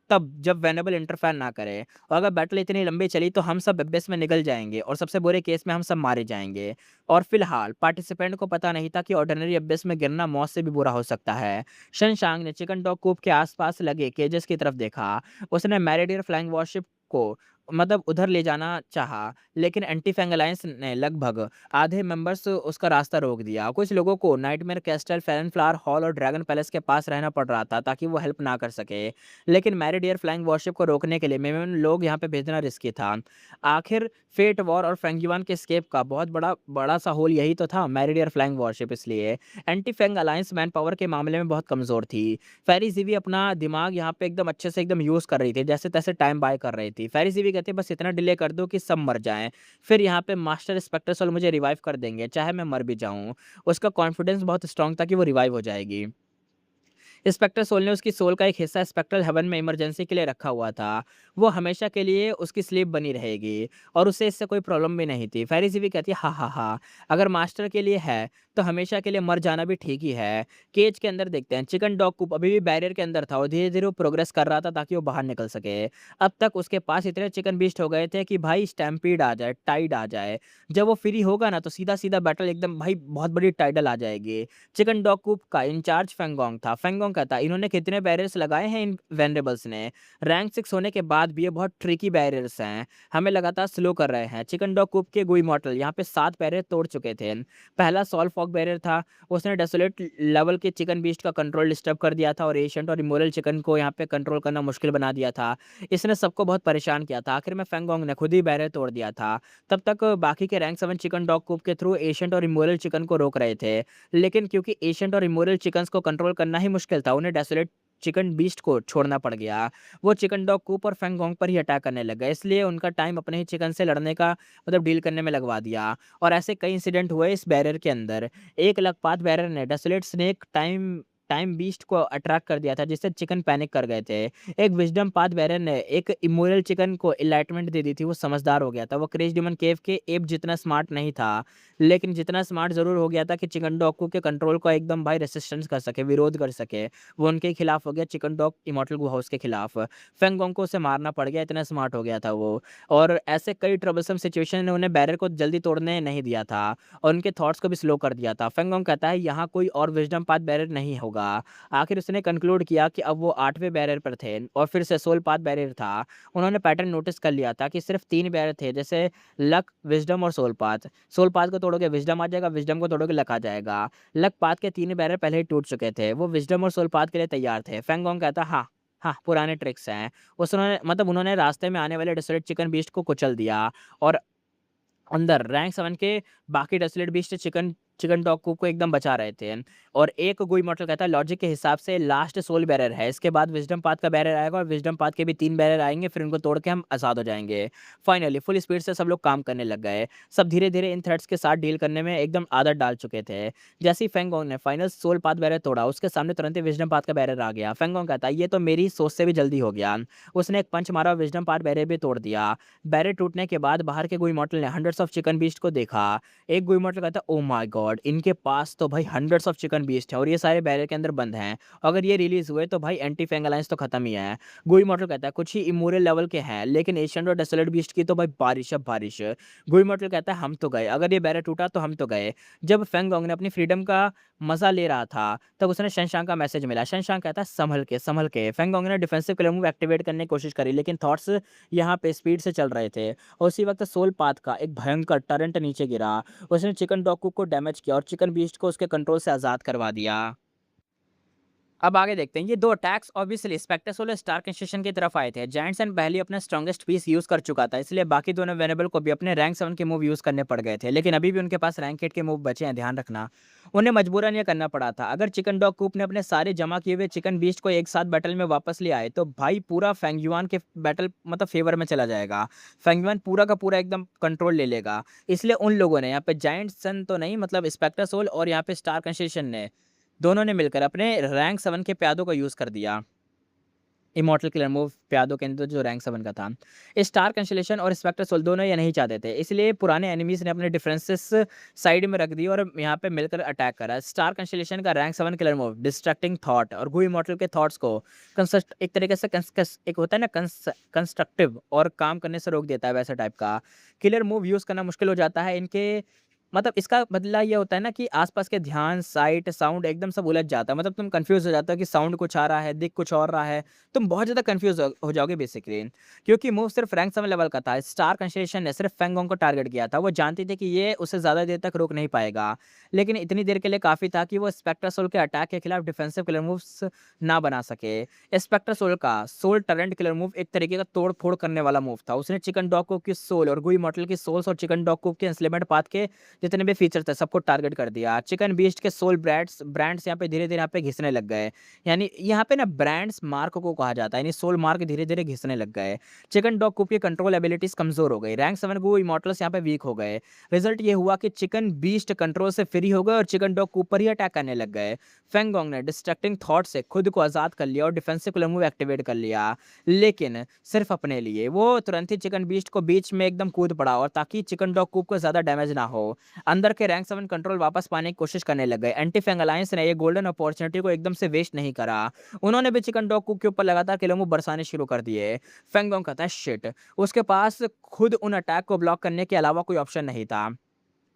तब जब वेनेबल इंटरफेयर ना करे, और अगर बैटल इतनी लंबी चली तो हम सब एबिस में निगल जाएंगे, और सबसे बुरे केस में हम सब मारे जाएंगे। और फिलहाल पार्टिसिपेंट को पता नहीं था कि ऑर्डिनरी एबिस में गिरना मौत से भी बुरा हो सकता है। शनशांग ने चिकन डॉग कूप के आसपास लगे केजेस की तरफ देखा। उसने मैरिडियर फ्लाइंग वॉरशिप को उधर ले जाना चाहा, लेकिन एंटी फैंग अलायंस ने लगभग आधे मेंबर्स उसका रास्ता रोक दिया। कुछ लोगों को नाइटमेयर कैस्टल, फेरन फ्लावर हॉल और ड्रैगन पैलेस के पास रहना पड़ रहा था ताकि वो हेल्प ना कर सके। लेकिन मैरिडियर फ्लाइंग वॉरशिप को रोकने के लिए मेमन लोग यहाँ पे भेजना रिस्की था। आखिर फेट वॉर और फेंगयुआन के स्केप का बहुत बड़ा बड़ा सा होल यही तो था, मैरिडियर फ्लाइंग वॉरशिप। इसलिए anti Feng alliance man power के मामले में बहुत कमजोर थी। फेरी जीवी अपना दिमाग यहाँ पे एकदम अच्छे से एकदम यूज कर रही थी, जैसे तैसे टाइम बाय कर रही थी। फेरी जीवी कहती है, बस इतना डिले कर दो कि सब मर जाएं, फिर यहाँ पे मास्टर स्पेक्टर सोल मुझे रिवाइव कर देंगे, चाहे मैं मर भी जाऊं। उसका कॉन्फिडेंस बहुत स्ट्रांग था कि वो रिवाइव हो जाएगी। स्पेक्टर सोल ने उसकी सोल का एक हिस्सा स्पेक्ट्रल हेवन में इमरजेंसी के लिए रखा हुआ था। वो हमेशा के लिए उसकी स्लीप बनी रहेगी, और उसे इससे कोई प्रॉब्लम भी नहीं थी। फेरी भी कहती है, हा हा हा, अगर मास्टर के लिए है तो हमेशा के लिए मर जाना भी ठीक ही है। केज के अंदर देखते हैं, चिकन डॉग कूप अभी भी बैरियर के अंदर था और धीरे धीरे वो प्रोग्रेस कर रहा था ताकि वो बाहर निकल सके। अब तक उसके पास इतने चिकन बीस्ट हो गए थे कि भाई स्टैम्पीड आ जाए, टाइड आ जाए। जब वो फ्री होगा ना तो सीधा सीधा बैटल एकदम भाई बहुत बड़ी टाइडल आ जाएगी। चिकन डॉग कूप का इंचार्ज फेंगोंग था। फेंगोंग कहता, इन्होंने कितने बैरियर्स लगाए हैं इन वेनरेबल्स ने? रैंक 6 होने के बाद भी ये बहुत ट्रिकी बैरियर्स हैं, हमें लगातार स्लो कर रहे हैं। चिकन डॉग कूप के गुई मॉडल यहाँ पे 7 बैरियर तोड़ चुके थे। पहला सॉल फॉग बैरियर था, उसने डेसोलेट लेवल के चिकन बीस्ट का कंट्रोल डिस्टर्ब कर दिया था और एशियंट और इमोरल चिकन को यहाँ पे कंट्रोल करना मुश्किल बना दिया था। इसने सबको बहुत परेशान किया था। आखिर में फेंगोंग ने खुद ही बैरियर तोड़ दिया था। तब तक बाकी के रैंक 7 चिकन डॉग कूप के थ्रू एशियंट और इमोरल चिकन को रोक रहे थे, लेकिन क्योंकि एशियंट और इमोरल चिकन्स को कंट्रोल करना ही मुश्किल था, उन्हें डेसोलेट चिकन बीस्ट को छोड़ना पड़ गया। वो चिकन डॉग कूप और फेंगोंग पर ही अटैक करने लग गए, इसलिए उनका टाइम अपने ही चिकन से लड़ने का डील करने में लगवा दिया। और ऐसे कई इंसिडेंट हुए इस बैरियर के अंदर। एक लकपात बैरियर ने desolate snake time time beast को अट्रैक्ट कर दिया था, जिससे चिकन पैनिक कर गए थे। एक विज़डम पाथ बैरर ने एक इमोरल चिकन को एनलाइटमेंट दे दी थी, वो समझदार हो गया था। वो क्रेज़ डिमन केव के एप जितना स्मार्ट नहीं था, लेकिन जितना स्मार्ट ज़रूर हो गया था कि चिकन डॉग को के कंट्रोल का एकदम भाई रेसिस्टेंस कर सके, विरोध कर सके। वो उनके खिलाफ हो गया, चिकन डॉग इमॉर्टल गू हाउस के खिलाफ। फेंगोंग को उसे मारना पड़ गया, इतना स्मार्ट हो गया था वो। और ऐसे कई ट्रबलसम सिचुएशन ने उन्हें बैरियर को जल्दी तोड़ने नहीं दिया था और उनके थॉट्स को भी स्लो कर दिया था। फेंगोंग कहता है यहाँ कोई और विज़डम पाथ बैरियर नहीं होगा। आखिर उसने कंक्लूड किया कि अब वो 8वें बैरियर पर थे और फिर से सोल पाथ बैरियर था। उन्होंने पैटर्न नोटिस कर लिया था कि सिर्फ 3 बैरियर थे, जैसे लक, विज़डम और सोल पाथ। सोल पाथ को तोड़ोगे विज़डम आ जाएगा, विज़डम को तोड़ोगे लक आ जाएगा। लक पाथ के 3 बैरियर पहले ही टूट चुके थे। वो विज़डम और सोल पाथ के लिए तैयार थे। फेंगोंग कहता हाँ, हाँ, पुराने ट्रिक्स हैं। उन्होंने रास्ते में आने वाले डेसोलेट चिकन बीस्ट को कुचल दिया और अंदर रैंक 7 के बाकी desolate beast chicken chicken dog को एकदम बचा रहे थे। और एक गुई मॉडल कहता है लॉजिक के हिसाब से लास्ट सोल बैरियर है, इसके बाद विजडम पाथ का बैरियर आएगा और विजडम पाथ के भी 3 बैरियर आएंगे, फिर उनको तोड़ के हम आज़ाद हो जाएंगे। फाइनली फुल स्पीड से सब लोग काम करने लग गए। सब धीरे धीरे इन थ्रेट्स के साथ डील करने में एकदम आदत डाल चुके थे। जैसे ही फेंगोंग ने फाइनल सोल पाथ बैरियर तोड़ा, उसके सामने तुरंत ही विजडम पाथ का बैरियर आ गया। फेंगोंग कहता है ये तो मेरी सोच से भी जल्दी हो गया। उसने एक पंच मारा और विजडम पाथ बैरियर भी तोड़ दिया। बैरियर टूटने के बाद बाहर के गुई मॉडल ने हंड्रेड्स ऑफ चिकन बीस्ट को देखा। एक गुई मॉडल कहता है ओ माय गॉड, इनके पास तो भाई हंड्रेड्स ऑफ चिकन बीस्ट है और ये सारे बैरियर के अंदर बंद हैं। अगर ये रिलीज हुए तो भाई एंटी फैंग अलायंस तो खत्म ही है। गुई मॉडल कहता है कुछ ही इमोरल लेवल के हैं, लेकिन एशियन और डेसोलेट बीस्ट की तो भाई बारिश है बारिश। गुई मॉडल कहता है हम तो गए, अगर ये बैरियर टूटा तो हम तो गए। जब फेंगोंग ने अपनी फ्रीडम का मजा ले रहा था, तब उसने शनशांग का मैसेज मिला। शनशांग कहता है संभल के। फेंगोंग ने डिफेंसिव क्लियर मूव एक्टिवेट करने की कोशिश करी, लेकिन थॉट्स यहाँ पे स्पीड से चल रहे थे और उसी वक्त सोल पाथ का एक भयंकर टरेंट नीचे गिरा। उसने चिकन डॉग को डैमेज किया और चिकन बीस्ट को उसके कंट्रोल से आज़ाद करवा दिया। अब आगे देखते हैं। ये 2 attacks obviously spectre soul stark institution की तरफ आए थे। जायंट्स एंड पहले अपना स्ट्रॉन्गेस्ट पीस यूज़ कर चुका था, इसलिए बाकी दोनों वेनेबल को भी अपने रैंक 7 के मूव यूज़ करने पड़ गए थे, लेकिन अभी भी उनके पास रैंक 8 के मूव बचे हैं, ध्यान रखना। उन्हें मजबूरन ये करना पड़ा था। अगर चिकन डॉग कूप ने अपने सारे जमा किए हुए चिकन बीस्ट को एक साथ बैटल में वापस ले आए, तो भाई पूरा फेंगयुआन के बैटल मतलब फेवर में चला जाएगा। फेंगयुआन पूरा का पूरा एकदम कंट्रोल ले लेगा। इसलिए उन लोगों ने यहाँ पे जायंट सन तो नहीं, मतलब स्पेक्टर सोल और यहाँ पे स्टार कंस्टिट्यूशन ने दोनों ने मिलकर अपने रैंक 7 के प्यादों का यूज़ कर दिया। इमॉर्टल किलर मूव प्यादों के अंदर जो रैंक 7 का था। स्टार कंस्टेलेशन और स्पेक्टर सोल दोनों ये नहीं चाहते थे, इसलिए पुराने एनिमीज़ ने अपने डिफरेंसेस साइड में रख दिए और यहाँ पे मिलकर अटैक करा। स्टार कंस्टेलेशन का rank 7 killer move distracting thought और गू इमॉर्टल के थॉट्स को कंस्ट्रक्ट एक तरीके से एक होता है ना कंस्ट्रक्टिव और काम करने से रोक देता है, वैसा टाइप का। किलर मूव यूज़ करना मुश्किल हो जाता है इनके, मतलब इसका बदला ये होता है ना कि आसपास के ध्यान, साइट, साउंड एकदम सब उलझ जाता है। मतलब तुम कंफ्यूज हो जाते हो कि साउंड कुछ आ रहा है, दिख कुछ और रहा है। तुम बहुत ज़्यादा कंफ्यूज हो जाओगे बेसिकली, क्योंकि मूव सिर्फ रैंक 7 लेवल का था। स्टार कंस्टेलेशन ने सिर्फ फेंगोंग को टारगेट किया था। वो जानती थी कि ये उसे ज़्यादा देर तक रोक नहीं पाएगा, लेकिन इतनी देर के लिए काफ़ी था कि वो स्पेक्टर सोल के अटैक के खिलाफ डिफेंसिव किलर मूव्स ना बना सके। स्पेक्टर सोल का सोल टरेंट किलर मूव एक तरीके का तोड़ फोड़ करने वाला मूव था। उसने चिकन डॉग को की सोल और गुई मॉडल की सोल्स और चिकन डॉग को के इंस्लिमेंट पाथ के जितने भी फीचर थे सबको टारगेट कर दिया। चिकन बीस्ट के सोल ब्रांड्स ब्रांड्स यहाँ पे धीरे-धीरे यहाँ पे घिसने लग गए। यानी यहाँ पे ना ब्रांड्स मार्क को कहा जाता है, यानी सोल मार्क धीरे-धीरे घिसने लग गए। चिकन डॉग कुप की कंट्रोल एबिलिटीज़ कमज़ोर हो गई। रैंक 7 को इमॉर्टल्स यहाँ पे वीक हो गए। रिजल्ट ये हुआ कि चिकन बीस्ट कंट्रोल से फ्री हो गए और चिकन डॉग कुप पर ही अटैक करने लग गए। फेंगोंग ने डिस्ट्रैक्टिंग थॉट से खुद को आज़ाद कर लिया और डिफेंसिव किलर मूव एक्टिवेट कर लिया, लेकिन सिर्फ अपने लिए। वो तुरंत ही चिकन बीस्ट को बीच में एकदम कूद पड़ा और ताकि चिकन डॉग कुप को ज़्यादा डैमेज ना हो। अंदर के रैंक 7 कंट्रोल वापस पाने की कोशिश करने लग गए। एंटी फैंग अलायंस ने ये गोल्डन अपॉर्चुनिटी को एकदम से वेस्ट नहीं करा। उन्होंने भी चिकन डॉग कुक के ऊपर लगातार किलर मूव बरसाने शुरू कर दिए। फेंगोंग कहता है शिट, उसके पास खुद उन अटैक को ब्लॉक करने के अलावा कोई ऑप्शन नहीं था।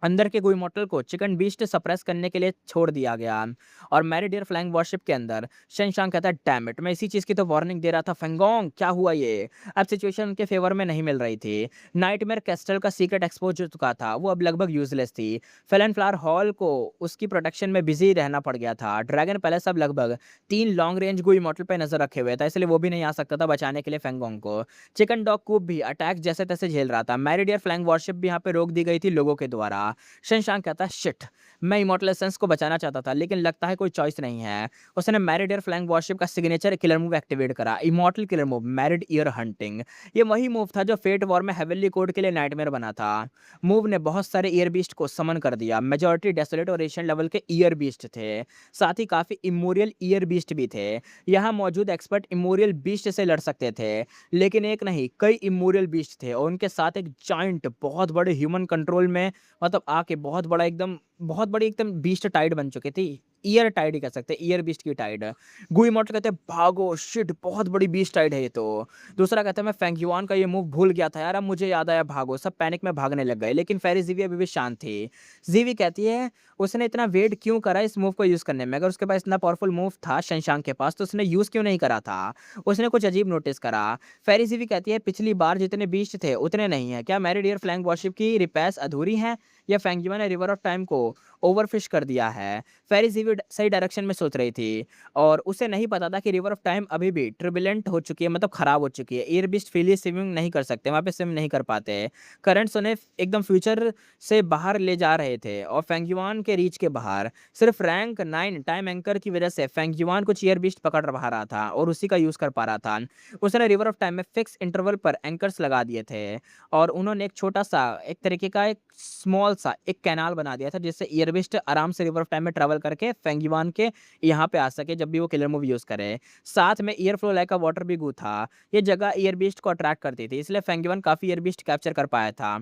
अंदर के गुई मॉडल को चिकन बीस्ट सप्रेस करने के लिए छोड़ दिया गया और मैरिडियर फ्लाइंग वॉरशिप के अंदर शनशांग कहता है डैम इट, मैं इसी चीज़ की तो वार्निंग दे रहा था फेंगोंग, क्या हुआ ये। अब सिचुएशन उनके फेवर में नहीं मिल रही थी। नाइटमेयर कैस्टल का सीक्रेट एक्सपोज हो चुका था, वो अब लगभग यूजलेस थी। फेलन फ्लावर हॉल को उसकी प्रोटेक्शन में बिजी रहना पड़ गया था। ड्रैगन पैलेस अब लगभग 3 लॉन्ग रेंज गुई मॉडल पर नजर रखे हुए था, इसलिए वो भी नहीं आ सकता था बचाने के लिए फेंगोंग को। चिकन डॉग कूप भी अटैक जैसे तैसे झेल रहा था। मैरिडियर फ्लाइंग वॉरशिप भी यहाँ पे रोक दी गई थी लोगों के द्वारा। था। शशांक कहता है शिट, मैं इमॉर्टल एसेंस को बचाना चाहता था लेकिन लगता है कोई चॉइस नहीं है। उसने मैरिड ईयर फ्लैंक वॉरशिप का सिग्नेचर किलर मूव एक्टिवेट करा, immortal killer move married year hunting. ये वही मूव था जो फेट वॉर में हेवनली कोड के लिए नाइटमेयर बना था। मूव ने बहुत सारे ईयर बीस्ट को समन कर दिया, मेजॉरिटी डेसोलेट और एशियन लेवल के ईयर बीस्ट थे, साथ ही काफी इमोरियल ईयर बीस्ट भी थे। यहाँ मौजूद एक्सपर्ट इमोरियल बीस्ट से लड़ सकते थे, लेकिन एक नहीं कई इमोरियल बीस्ट थे और उनके साथ एक जाइंट बहुत बड़े ह्यूमन कंट्रोल में मतलब आके बहुत बड़ी एकदम बीस्ट टाइड बन चुकी थी। ईयर टाइड ही कह सकते हैं, ईयर बीस्ट की टाइड। गु इमॉर्टल कहते हैं भागो शिट, बहुत बड़ी बीस्ट टाइड है ये तो। दूसरा कहता है मैं फेंग युआन का ये मूव भूल गया था यार, अब मुझे याद आया, भागो। सब पैनिक में भागने लग गए, लेकिन फेरी जीवी अभी भी शांत थी। जीवी कहती है उसने इतना वेट क्यों करा इस मूव को यूज करने में, अगर उसके पास इतना पावरफुल मूव था शशांक के पास तो उसने यूज क्यों नहीं करा था। उसने कुछ अजीब नोटिस करा। फेरी जीवी कहती है पिछली बार जितने बीस्ट थे उतने नहीं है, क्या मैरिड ईयर फ्लैंक वॉरशिप की रिपेयर्स अधूरी है या फेंग युआन ने रिवर ऑफ टाइम को ओवरफिश कर दिया है। फेरी जीवी सही डायरेक्शन में सोच रही थी और उसे नहीं पता था कि रिवर ऑफ टाइम अभी भी ट्रिबुलेंट हो चुकी है, मतलब खराब हो चुकी है। ईयर बीस्ट फ्रीली स्विमिंग नहीं कर सकते, वहां पे स्विम नहीं कर पाते। करंट्स उन्हें एकदम फ्यूचर से बाहर ले जा रहे थे और फेंगयुआन के रीच के बाहर। सिर्फ रैंक 9 टाइम एंकर की वजह से फेंगयुआन कुछ ईयर बीस्ट पकड़ पा रहा था और उसी का यूज कर पा रहा था। उसने रिवर ऑफ टाइम में फिक्स इंटरवल पर एंकर्स लगा दिए थे और उन्होंने एक छोटा सा एक तरीके का एक स्मॉल सा एक कैनाल बना दिया था जिससे ईयर बीस्ट आराम से रिवर ऑफ टाइम में ट्रेवल करके फेंगयुआन के यहाँ पे आ सके जब भी वो किलर मूव यूज करे। साथ में ईयर फ्लो लाइक का वाटर भी गू था, ये जगह ईयर बीस्ट को अट्रैक्ट करती थी, इसलिए फेंगयुआन काफी ईयर बीस्ट कैप्चर कर पाया था।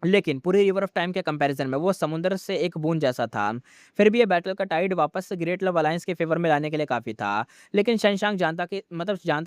लेकिन पूरे रिवर ऑफ टाइम के कंपैरिजन में वो समुद्र से एक बूंद जैसा था। फिर भी ये बैटल का टाइड वापस से ग्रेट लव अलायंस के फेवर में लाने के लिए काफी था। लेकिन शशांक जानता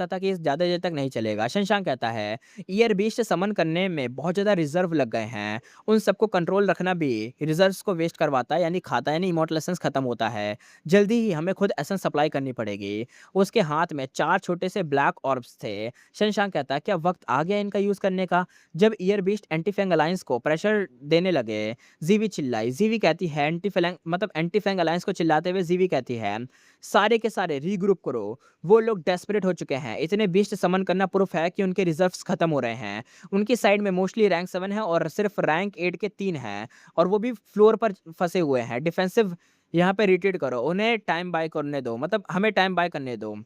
था कि इस ज्यादा देर तक नहीं चलेगा। शशांक कहता है ईयर बीस्ट समन करने में बहुत ज्यादा रिजर्व लग गए हैं, उन सबको कंट्रोल रखना भी रिजर्व्स को वेस्ट करवाता है, यानी खाता है, यानी इमॉर्टल एसेंस खत्म होता है। जल्दी ही हमें खुद एसेंस सप्लाई करनी पड़ेगी। उसके हाथ में 4 छोटे से ब्लैक ऑर्ब्स थे। शशांक कहता है क्या वक्त आ गया इनका यूज करने का। जब ईयर बीस्ट एंटी फैंग अलायंस को प्रेशर देने लगे, जीवी चिल्लाई। जीवी कहती है एंटी फैंग अलायंस को चिल्लाते हुए जीवी कहती है सारे के सारे रीग्रुप करो, वो लोग डेस्परेट हो चुके हैं, इतने बीस्ट समन करना प्रूफ है कि उनके रिजर्व्स खत्म हो रहे हैं। उनकी साइड में मोस्टली रैंक 7 है और सिर्फ रैंक 8 के 3 हैं और वो भी फ्लोर पर फंसे हुए हैं। डिफेंसिव यहाँ पे रिट्रीट करो, उन्हें टाइम बाय करने दो, मतलब हमें टाइम बाय करने दो।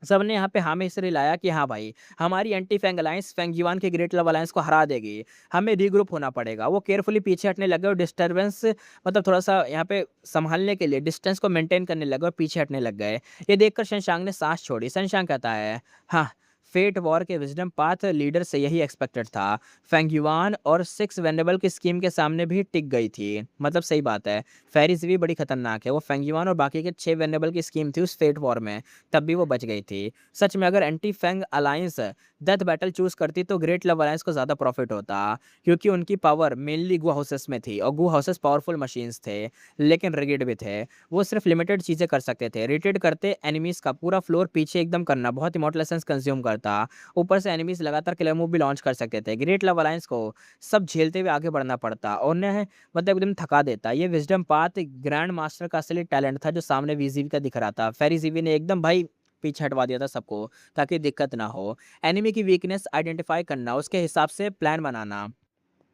सबने यहाँ पे हामी से लाया कि हाँ भाई, हमारी एंटी फैंग अलायंस फेंगयुआन के ग्रेट लव अलायंस को हरा देगी, हमें रीग्रुप होना पड़ेगा। वो केयरफुली पीछे हटने लगे और डिस्टर्बेंस थोड़ा सा यहाँ पे संभालने के लिए डिस्टेंस को मेंटेन करने लगे और पीछे हटने लग गए। ये देखकर शशांक ने सांस छोड़ी। शशांक कहता है हाँ, फेट वॉर के विजडम पाथ लीडर से यही एक्सपेक्टेड था। फेंगयुआन और 6 वेनेबल की स्कीम के सामने भी टिक गई थी, मतलब सही बात है, फेरिस भी बड़ी खतरनाक है। वो फेंगयुआन और बाकी के 6 वेनेबल की स्कीम थी उस फेट वॉर में, तब भी वो बच गई थी। सच में अगर anti fang alliance death battle choose करती तो ग्रेट लव अलायंस को ज्यादा प्रॉफिट होता, क्योंकि उनकी पावर मेनली गु हाउसेस में थी और गु हाउसेस पावरफुल मशीन्स थे लेकिन रिगिड भी थे। वो सिर्फ लिमिटेड चीजें कर सकते थे। रिटेड करते एनिमीज का पूरा फ्लोर पीछे एकदम करना बहुत इमॉर्टल एसेंस कंज्यूम करता, ऊपर से एनिमीज लगातार किलर मूव भी लॉन्च कर सकते थे। ग्रेट लव अलायंस को सब झेलते हुए आगे बढ़ना पड़ता और उन्हें एकदम थका देता। ये विजडम पाथ ग्रैंड मास्टर का असली टैलेंट था जो सामने वीजीवी का दिख रहा था। फेरी जीवी ने एकदम भाई पीछे हटवा दिया था सबको ताकि दिक्कत ना हो। एनिमी की वीकनेस आइडेंटिफाई करना, उसके हिसाब से प्लान बनाना।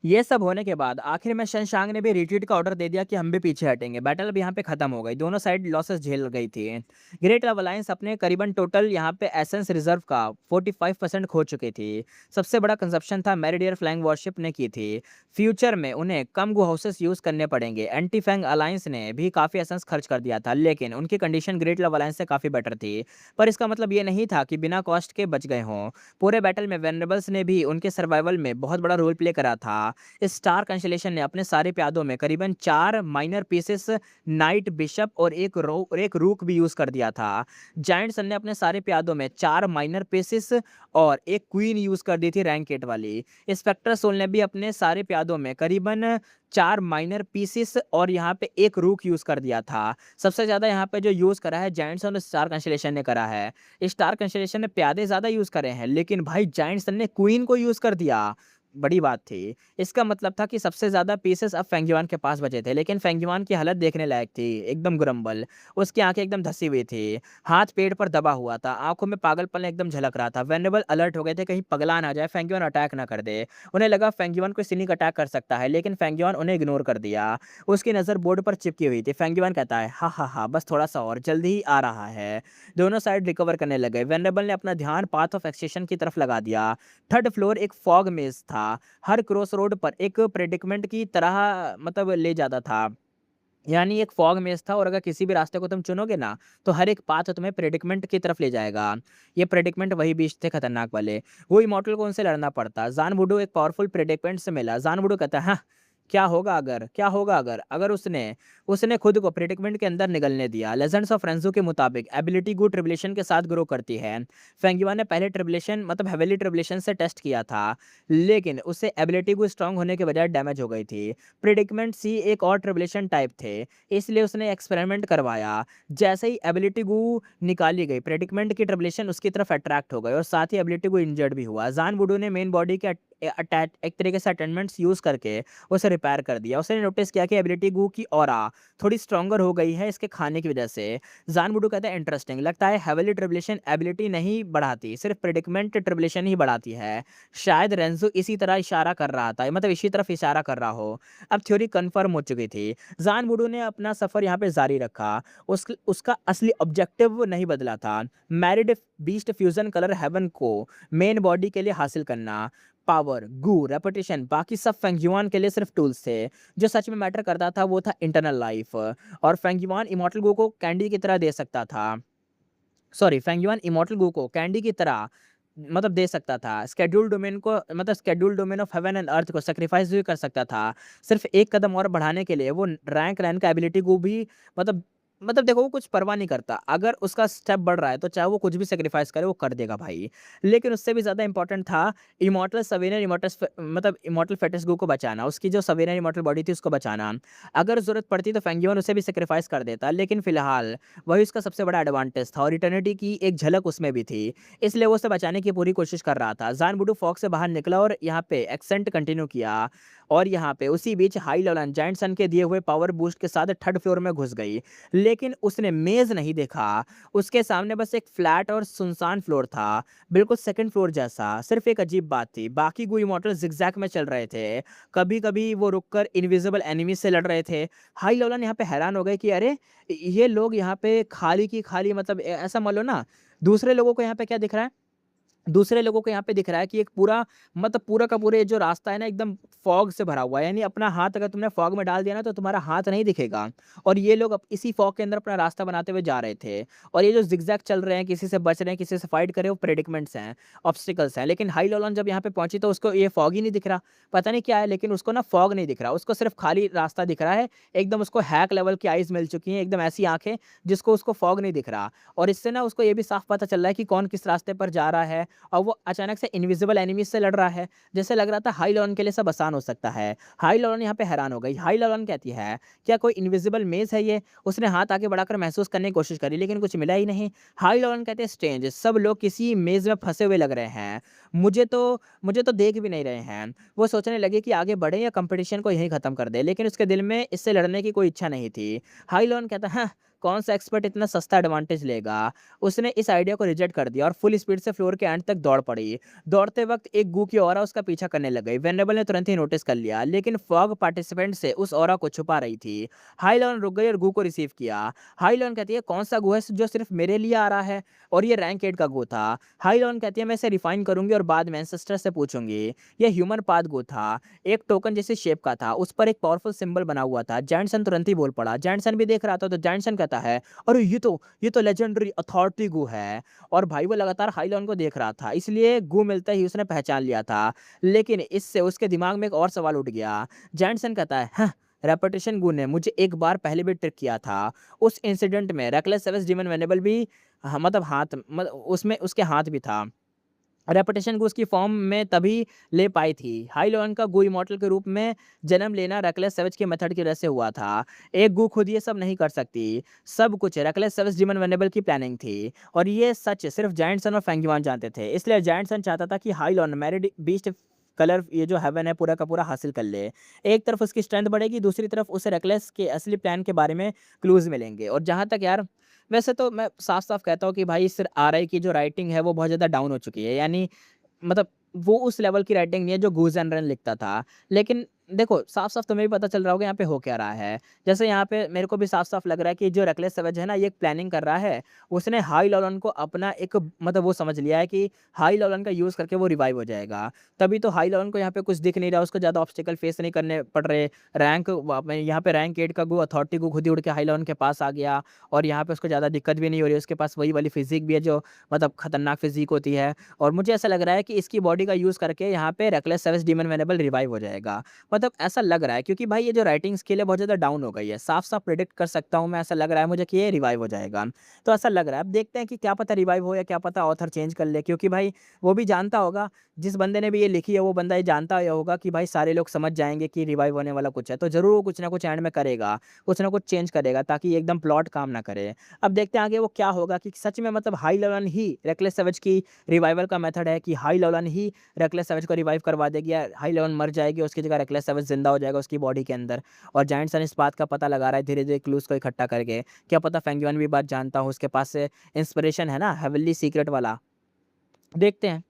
ये सब होने के बाद आखिर में शशांक ने भी रिट्रीट का ऑर्डर दे दिया कि हम भी पीछे हटेंगे। बैटल अब यहाँ पे खत्म हो गई, दोनों साइड लॉसेस झेल गई थी। ग्रेट लव अलायंस अपने करीबन टोटल यहाँ पे एसेंस रिजर्व का 45% खो चुकी थी। सबसे बड़ा कंजप्शन था मेरिडियर फ्लाइंग वॉरशिप ने की थी। फ्यूचर में उन्हें कम गो हाउसेस यूज करने पड़ेंगे। एंटी फैंग अलायंस ने भी काफी एसेंस खर्च कर दिया था, लेकिन उनकी कंडीशन ग्रेट लव अलायंस से काफी बेटर थी। पर इसका मतलब ये नहीं था कि बिना कॉस्ट के बच गए हों। पूरे बैटल में वेनरेबल्स ने भी उनके सर्वाइवल में बहुत बड़ा रोल प्ले करा था। स्टार कंस्टेलेशन ने अपने सारे प्यादों में करीबन 4 माइनर पीसेस, नाइट बिशप और एक रूक भी यूज कर दिया था। जायंट सन ने अपने सारे प्यादों में 4 माइनर पीसेस और एक क्वीन यूज कर दी थी रैंक 8 वाली। स्पेक्टर सोल ने भी अपने सारे प्यादों में करीबन 4 माइनर पीसेस और यहाँ पे एक रूक यूज कर दिया था। सबसे ज्यादा यहाँ पे जो यूज करा है जायंट सन और स्टार कंस्टेलेशन ने करा है। स्टार कंस्टेलेशन ने प्यादे ज्यादा यूज करे हैं, लेकिन भाई जायंट सन ने क्वीन को यूज कर दिया। बड़ी बात थी। इसका मतलब था कि सबसे ज़्यादा पीसेस अब फेंगयुआन के पास बचे थे, लेकिन फेंगयुआन की हालत देखने लायक थी, एकदम गुरम्बल। उसकी आँखें एकदम धँसी हुई थी, हाथ पेट पर दबा हुआ था, आँखों में पागलपन एकदम झलक रहा था। वेनेबल अलर्ट हो गए थे, कहीं पगला ना जाए, फेंगयुआन अटैक ना कर दे। उन्हें लगा फेंगयुआन कोई सिनिक अटैक कर सकता है, लेकिन फेंगयुआन उन्हें इग्नोर कर दिया। उसकी नज़र बोर्ड पर चिपकी हुई थी। फेंगयुआन कहता है, "हा, हा, हा, बस थोड़ा-सा और, जल्दी ही आ रहा है।" दोनों साइड रिकवर करने लगे। वेनेबल ने अपना ध्यान पाथ ऑफ एक्सट्रैक्शन की तरफ लगा दिया। थर्ड फ्लोर एक फॉग मेज़ था। हर क्रॉस रोड पर एक प्रेडिक्मेंट की तरह मतलब ले जाता था। यानी एक फॉग मेज़ था और अगर किसी भी रास्ते को तुम चुनोगे ना, तो हर एक पाथ तुम्हें प्रेडिक्मेंट की तरफ ले जाएगा। ये प्रेडिक्मेंट वही बीच थे खतरनाक वाले। वो इमॉर्टल को उनसे लड़ना पड़ता। ज़ान वुडू एक पावरफुल प्रेडिक्मेंट से मिला। ज़ान वुडू कहता है, "हाँ, क्या होगा अगर? क्या होगा अगर?" अगर उसने उसने खुद को प्रेडिक्मेंट के अंदर निगलने दिया। लेजेंड्स ऑफ रेंज़ो के मुताबिक एबिलिटी गू ट्रिब्यूलेशन के साथ ग्रो करती है। फेंगयुआ ने पहले ट्रिब्यूलेशन मतलब हेवीली ट्रिब्यूलेशन से टेस्ट किया था, लेकिन उससे एबिलिटी गू स्ट्रॉन्ग होने के बजाय डैमेज हो गई थी। प्रेडिक्मेंट सी एक और ट्रिब्यूलेशन टाइप थे, इसलिए उसने एक्सपेरिमेंट करवाया। जैसे ही एबिलिटी गू निकाली गई, प्रेडिक्मेंट की ट्रिब्यूलेशन उसकी तरफ अट्रैक्ट हो गई और साथ ही एबिलिटी गू इंजर्ड भी हुआ। ज़ान वुडू ने मेन बॉडी के अटैच एक तरीके से अटेंडमेंट्स यूज़ करके उसे रिपेयर कर दिया। उसने नोटिस किया कि एबिलिटी गू की ऑरा थोड़ी स्ट्रॉन्गर हो गई है इसके खाने की वजह से। ज़ान वुडू कहता है, इंटरेस्टिंग लगता है हेवीली ट्रिब्यूलेशन एबिलिटी नहीं बढ़ाती, सिर्फ प्रेडिक्मेंट ट्रिब्यूलेशन ही बढ़ाती है। शायद रेंज़ो इसी तरह इशारा कर रहा था, मतलब इसी तरफ इशारा कर रहा हो। अब थ्योरी कन्फर्म हो चुकी थी। ज़ान वुडू ने अपना सफ़र यहाँ पे जारी रखा। उसका असली ऑब्जेक्टिव नहीं बदला था। Myriad beast fusion colour heaven को मेन बॉडी के लिए हासिल करना। पावर, गू, रेपुटेशन, बाकी सब फेंगयुआन के लिए सिर्फ टूल्स थे। जो सच में मैटर करता था वो था इंटरनल लाइफ। और फेंगयुआन इमॉर्टल गू को कैंडी की तरह दे सकता था। सॉरी, फेंगयुआन इमॉर्टल गू को कैंडी की तरह मतलब दे सकता था। शेड्यूल डोमेन को मतलब schedule domain of heaven and earth को सैक्रिफाइस भी कर सकता था। सिर्फ एक कदम और बढ़ाने के लिए वो रैंक रैन का एबिलिटी को भी मतलब देखो वो कुछ परवाह नहीं करता। अगर उसका स्टेप बढ़ रहा है तो चाहे वो कुछ भी सैक्रिफाइस करे वो कर देगा भाई। लेकिन उससे भी ज़्यादा इंपॉर्टेंट था इमॉर्टल सवेनियर इमॉर्टस मतलब इमॉर्टल फेटिस गू को बचाना। उसकी जो सवेनियर इमॉर्टल बॉडी थी उसको बचाना। अगर ज़रूरत पड़ती तो फेंगियोन उसे भी सैक्रिफाइस कर देता। लेकिन फिलहाल वही उसका सबसे बड़ा एडवांटेज था और इटर्निटी की एक झलक उसमें भी थी। इसलिए वो उसे बचाने की पूरी कोशिश कर रहा था। ज़ान बुडू फॉग से बाहर निकला और यहाँ पे एक्सेंट कंटिन्यू किया और यहाँ पे उसी बीच हाई लोलन जायंट सन के दिए हुए पावर बूस्ट के साथ थर्ड फ्लोर में घुस गई। लेकिन उसने मेज़ नहीं देखा। उसके सामने बस एक फ्लैट और सुनसान फ्लोर था, बिल्कुल सेकंड फ्लोर जैसा। सिर्फ एक अजीब बात थी, बाकी गू इमॉर्टल ज़िगज़ैग में चल रहे थे। कभी-कभी वो रुककर इनविजिबल एनिमी से लड़ रहे थे। हाई लोलन यहाँ पे हैरान हो गए कि अरे! ये लोग यहाँ पे खाली की खाली मतलब ऐसा मान लो ना, दूसरे लोगों को यहाँ पे क्या दिख रहा है? दूसरे लोगों को यहाँ पे दिख रहा है कि एक पूरा मतलब पूरा का पूरा ये जो रास्ता है ना एकदम फॉग से भरा हुआ है। यानी अपना हाथ अगर तुमने फॉग में डाल दिया ना तो तुम्हारा हाथ नहीं दिखेगा। और ये लोग अब इसी फॉग के अंदर अपना रास्ता बनाते हुए जा रहे थे। और ये जो ज़िगज़ैग चल रहे हैं, किसी से बच रहे हैं, किसी से फाइट कर रहे हैं, वो प्रेडिक्मेंट्स हैं, ऑब्स्टिकल्स हैं। लेकिन हाई लोलन जब यहाँ पे पहुँची तो उसको ये फॉग ही नहीं दिख रहा। पता नहीं क्या है, लेकिन उसको ना फॉग नहीं दिख रहा। उसको सिर्फ़ खाली रास्ता दिख रहा है। एकदम उसको हैक लेवल की आइज़ मिल चुकी हैं, एकदम ऐसी आँखें जिसको उसको फॉग नहीं दिख रहा। और इससे ना उसको ये भी साफ़ पता चल रहा है कि कौन किस रास्ते पर जा रहा है। और वो अचानक से इनविजिबल एनिमीज़ से लड़ रहा है। जैसे लग रहा था हाई लॉरेन के लिए सब आसान हो सकता है। हाई लॉरेन यहाँ पे हैरान हो गई। हाई लॉरेन कहती है, "क्या कोई इनविजिबल मेज़ है ये?" उसने हाथ आगे बढ़ाकर महसूस करने की कोशिश करी लेकिन कुछ मिला ही नहीं। हाई लॉरेन कहते हैं, "स्ट्रेंज, सब लोग किसी मेज़ में फँसे हुए लग रहे हैं। मुझे तो देख भी नहीं रहे हैं।" वो सोचने लगी कि आगे बढ़ें या कॉम्पिटिशन को यहीं खत्म कर दें, लेकिन उसके दिल में इससे लड़ने की कोई इच्छा नहीं थी। हाई लॉरेन कहता है, "हाँ, कौन सा एक्सपर्ट इतना सस्ता एडवांटेज लेगा?" उसने इस आइडिया को रिजेक्ट कर दिया और फुल स्पीड से फ्लोर के एंड तक दौड़ पड़ी। दौड़ते वक्त एक गू की ऑरा उसका पीछा करने लग गई। वेनेबल ने तुरंत ही नोटिस कर लिया, लेकिन फॉग पार्टिसिपेंट से उस ऑरा को छुपा रही थी। हाई लॉन रुक गई और गू को रिसीव किया। हाई लॉन कहती है, कौन सा गू है जो सिर्फ मेरे लिए आ रहा है? और ये रैंक 8 का गू था। हाई लॉन कहती है, मैं इसे रिफाइन करूंगी और बाद में एंसेस्टर से पूछूंगी। यह ह्यूमन पाथ गू था, एक टोकन जैसी शेप का था, उस पर एक पावरफुल सिंबल बना हुआ था। जैंटसन तुरंत ही बोल पड़ा। जैंटसन भी देख रहा था तो जैंटसन कहता है, अरे ये तो लेजेंडरी अथॉरिटी गू है। और भाई वो लगातार हाईलॉन को देख रहा था, इसलिए गू मिलते ही उसने पहचान लिया था। लेकिन इससे उसके दिमाग में एक और सवाल उठ गया। जैनसन कहता है, हाँ, रेपुटेशन गू ने मुझे एक बार पहले भी ट्रिक किया था। उस इंसिडेंट में रेकलेस सेवेस डीमन वेनेबल भी मतलब उसमें उसके हाथ भी था। रेपुटेशन को उसकी फॉर्म में तभी ले पाई थी। हाई लोन का गू इमॉर्टल के रूप में जन्म लेना रेकलेस सेवेज के मेथड की वजह से हुआ था। एक गू खुद ये सब नहीं कर सकती। सब कुछ रेकलेस सेवेज डिमन वेनेबल की प्लानिंग थी और ये सच सिर्फ जायंट सन और फेंगयुआन जानते थे। इसलिए जायंट सन चाहता था कि high lawn married beast colour ये जो हेवन है पूरा का पूरा हासिल कर ले। एक तरफ उसकी स्ट्रेंथ बढ़ेगी, दूसरी तरफ उसे रेकलेस के असली प्लान के बारे में क्लूज़ मिलेंगे। और जहाँ तक यार, वैसे तो मैं साफ-साफ कहता हूँ कि भाई इस आरआई की जो राइटिंग है वो बहुत ज़्यादा डाउन हो चुकी है। यानी मतलब वो उस लेवल की राइटिंग नहीं है जो गूज़ एंड रन लिखता था। लेकिन देखो, साफ-साफ तुम्हें भी पता चल रहा होगा यहाँ पे हो क्या रहा है। जैसे यहाँ पे मेरे को भी साफ-साफ लग रहा है कि जो रेकलेस सैवेज है ना, ये एक प्लानिंग कर रहा है। उसने हाई लॉलन को अपना एक मतलब वो समझ लिया है कि हाई लॉलन का यूज़ करके वो रिवाइव हो जाएगा। तभी तो हाई लॉलन को यहाँ पे कुछ दिख नहीं रहा, उसको ज़्यादा ऑब्स्टेकल फेस नहीं करने पड़ रहे। रैंक व में यहाँ पे रैंक 8 का गो अथॉरिटी को खुद ही उड़ के हाई लॉलन के पास आ गया और यहाँ पे उसको ज़्यादा दिक्कत भी नहीं हो रही है। उसके पास वही वाली फ़िज़िक भी है जो मतलब खतरनाक फ़िज़िक होती है। और मुझे ऐसा लग रहा है कि इसकी बॉडी का यूज़ करके यहाँ पे रेकलेस सैवेज डीमन वेनेबल रिवाइव हो जाएगा। मतलब ऐसा लग रहा है क्योंकि भाई ये जो राइटिंग स्किल है बहुत ज़्यादा डाउन हो गई है। साफ-साफ प्रेडिक्ट कर सकता हूँ मैं, ऐसा लग रहा है मुझे कि ये रिवाइव हो जाएगा। तो ऐसा लग रहा है, अब देखते हैं कि क्या पता रिवाइव हो या क्या पता ऑथर चेंज कर ले, क्योंकि भाई वो भी जानता होगा, जिस बंदे ने भी ये लिखी है वो बंदा ये जानता ही होगा कि भाई सारे लोग समझ जाएँगे कि रिवाइव होने वाला कुछ है। तो ज़रूर वो कुछ ना कुछ एंड में करेगा, कुछ ना कुछ चेंज करेगा ताकि एकदम प्लॉट काम ना करे। अब देखते हैं आगे वो क्या होगा कि सच में मतलब हाई लेवल ही रेकलेस सैवेज की रिवाइवल का मेथड है कि हाई लेवल ही रेकलेस सैवेज को रिवाइव करवा देगी या हाई लेवल मर जाएगी, उसकी जगह रेकलेस सैवेज ज़िंदा हो जाएगा उसकी बॉडी के अंदर। और जायंट सन इस बात का पता लगा रहा है धीरे-धीरे क्लूज़ को इकट्ठा करके। क्या पता फेंग युआन भी बात जानता हो, उसके पास से इंस्पिरेशन है ना हेवनली सीक्रेट वाला। देखते हैं।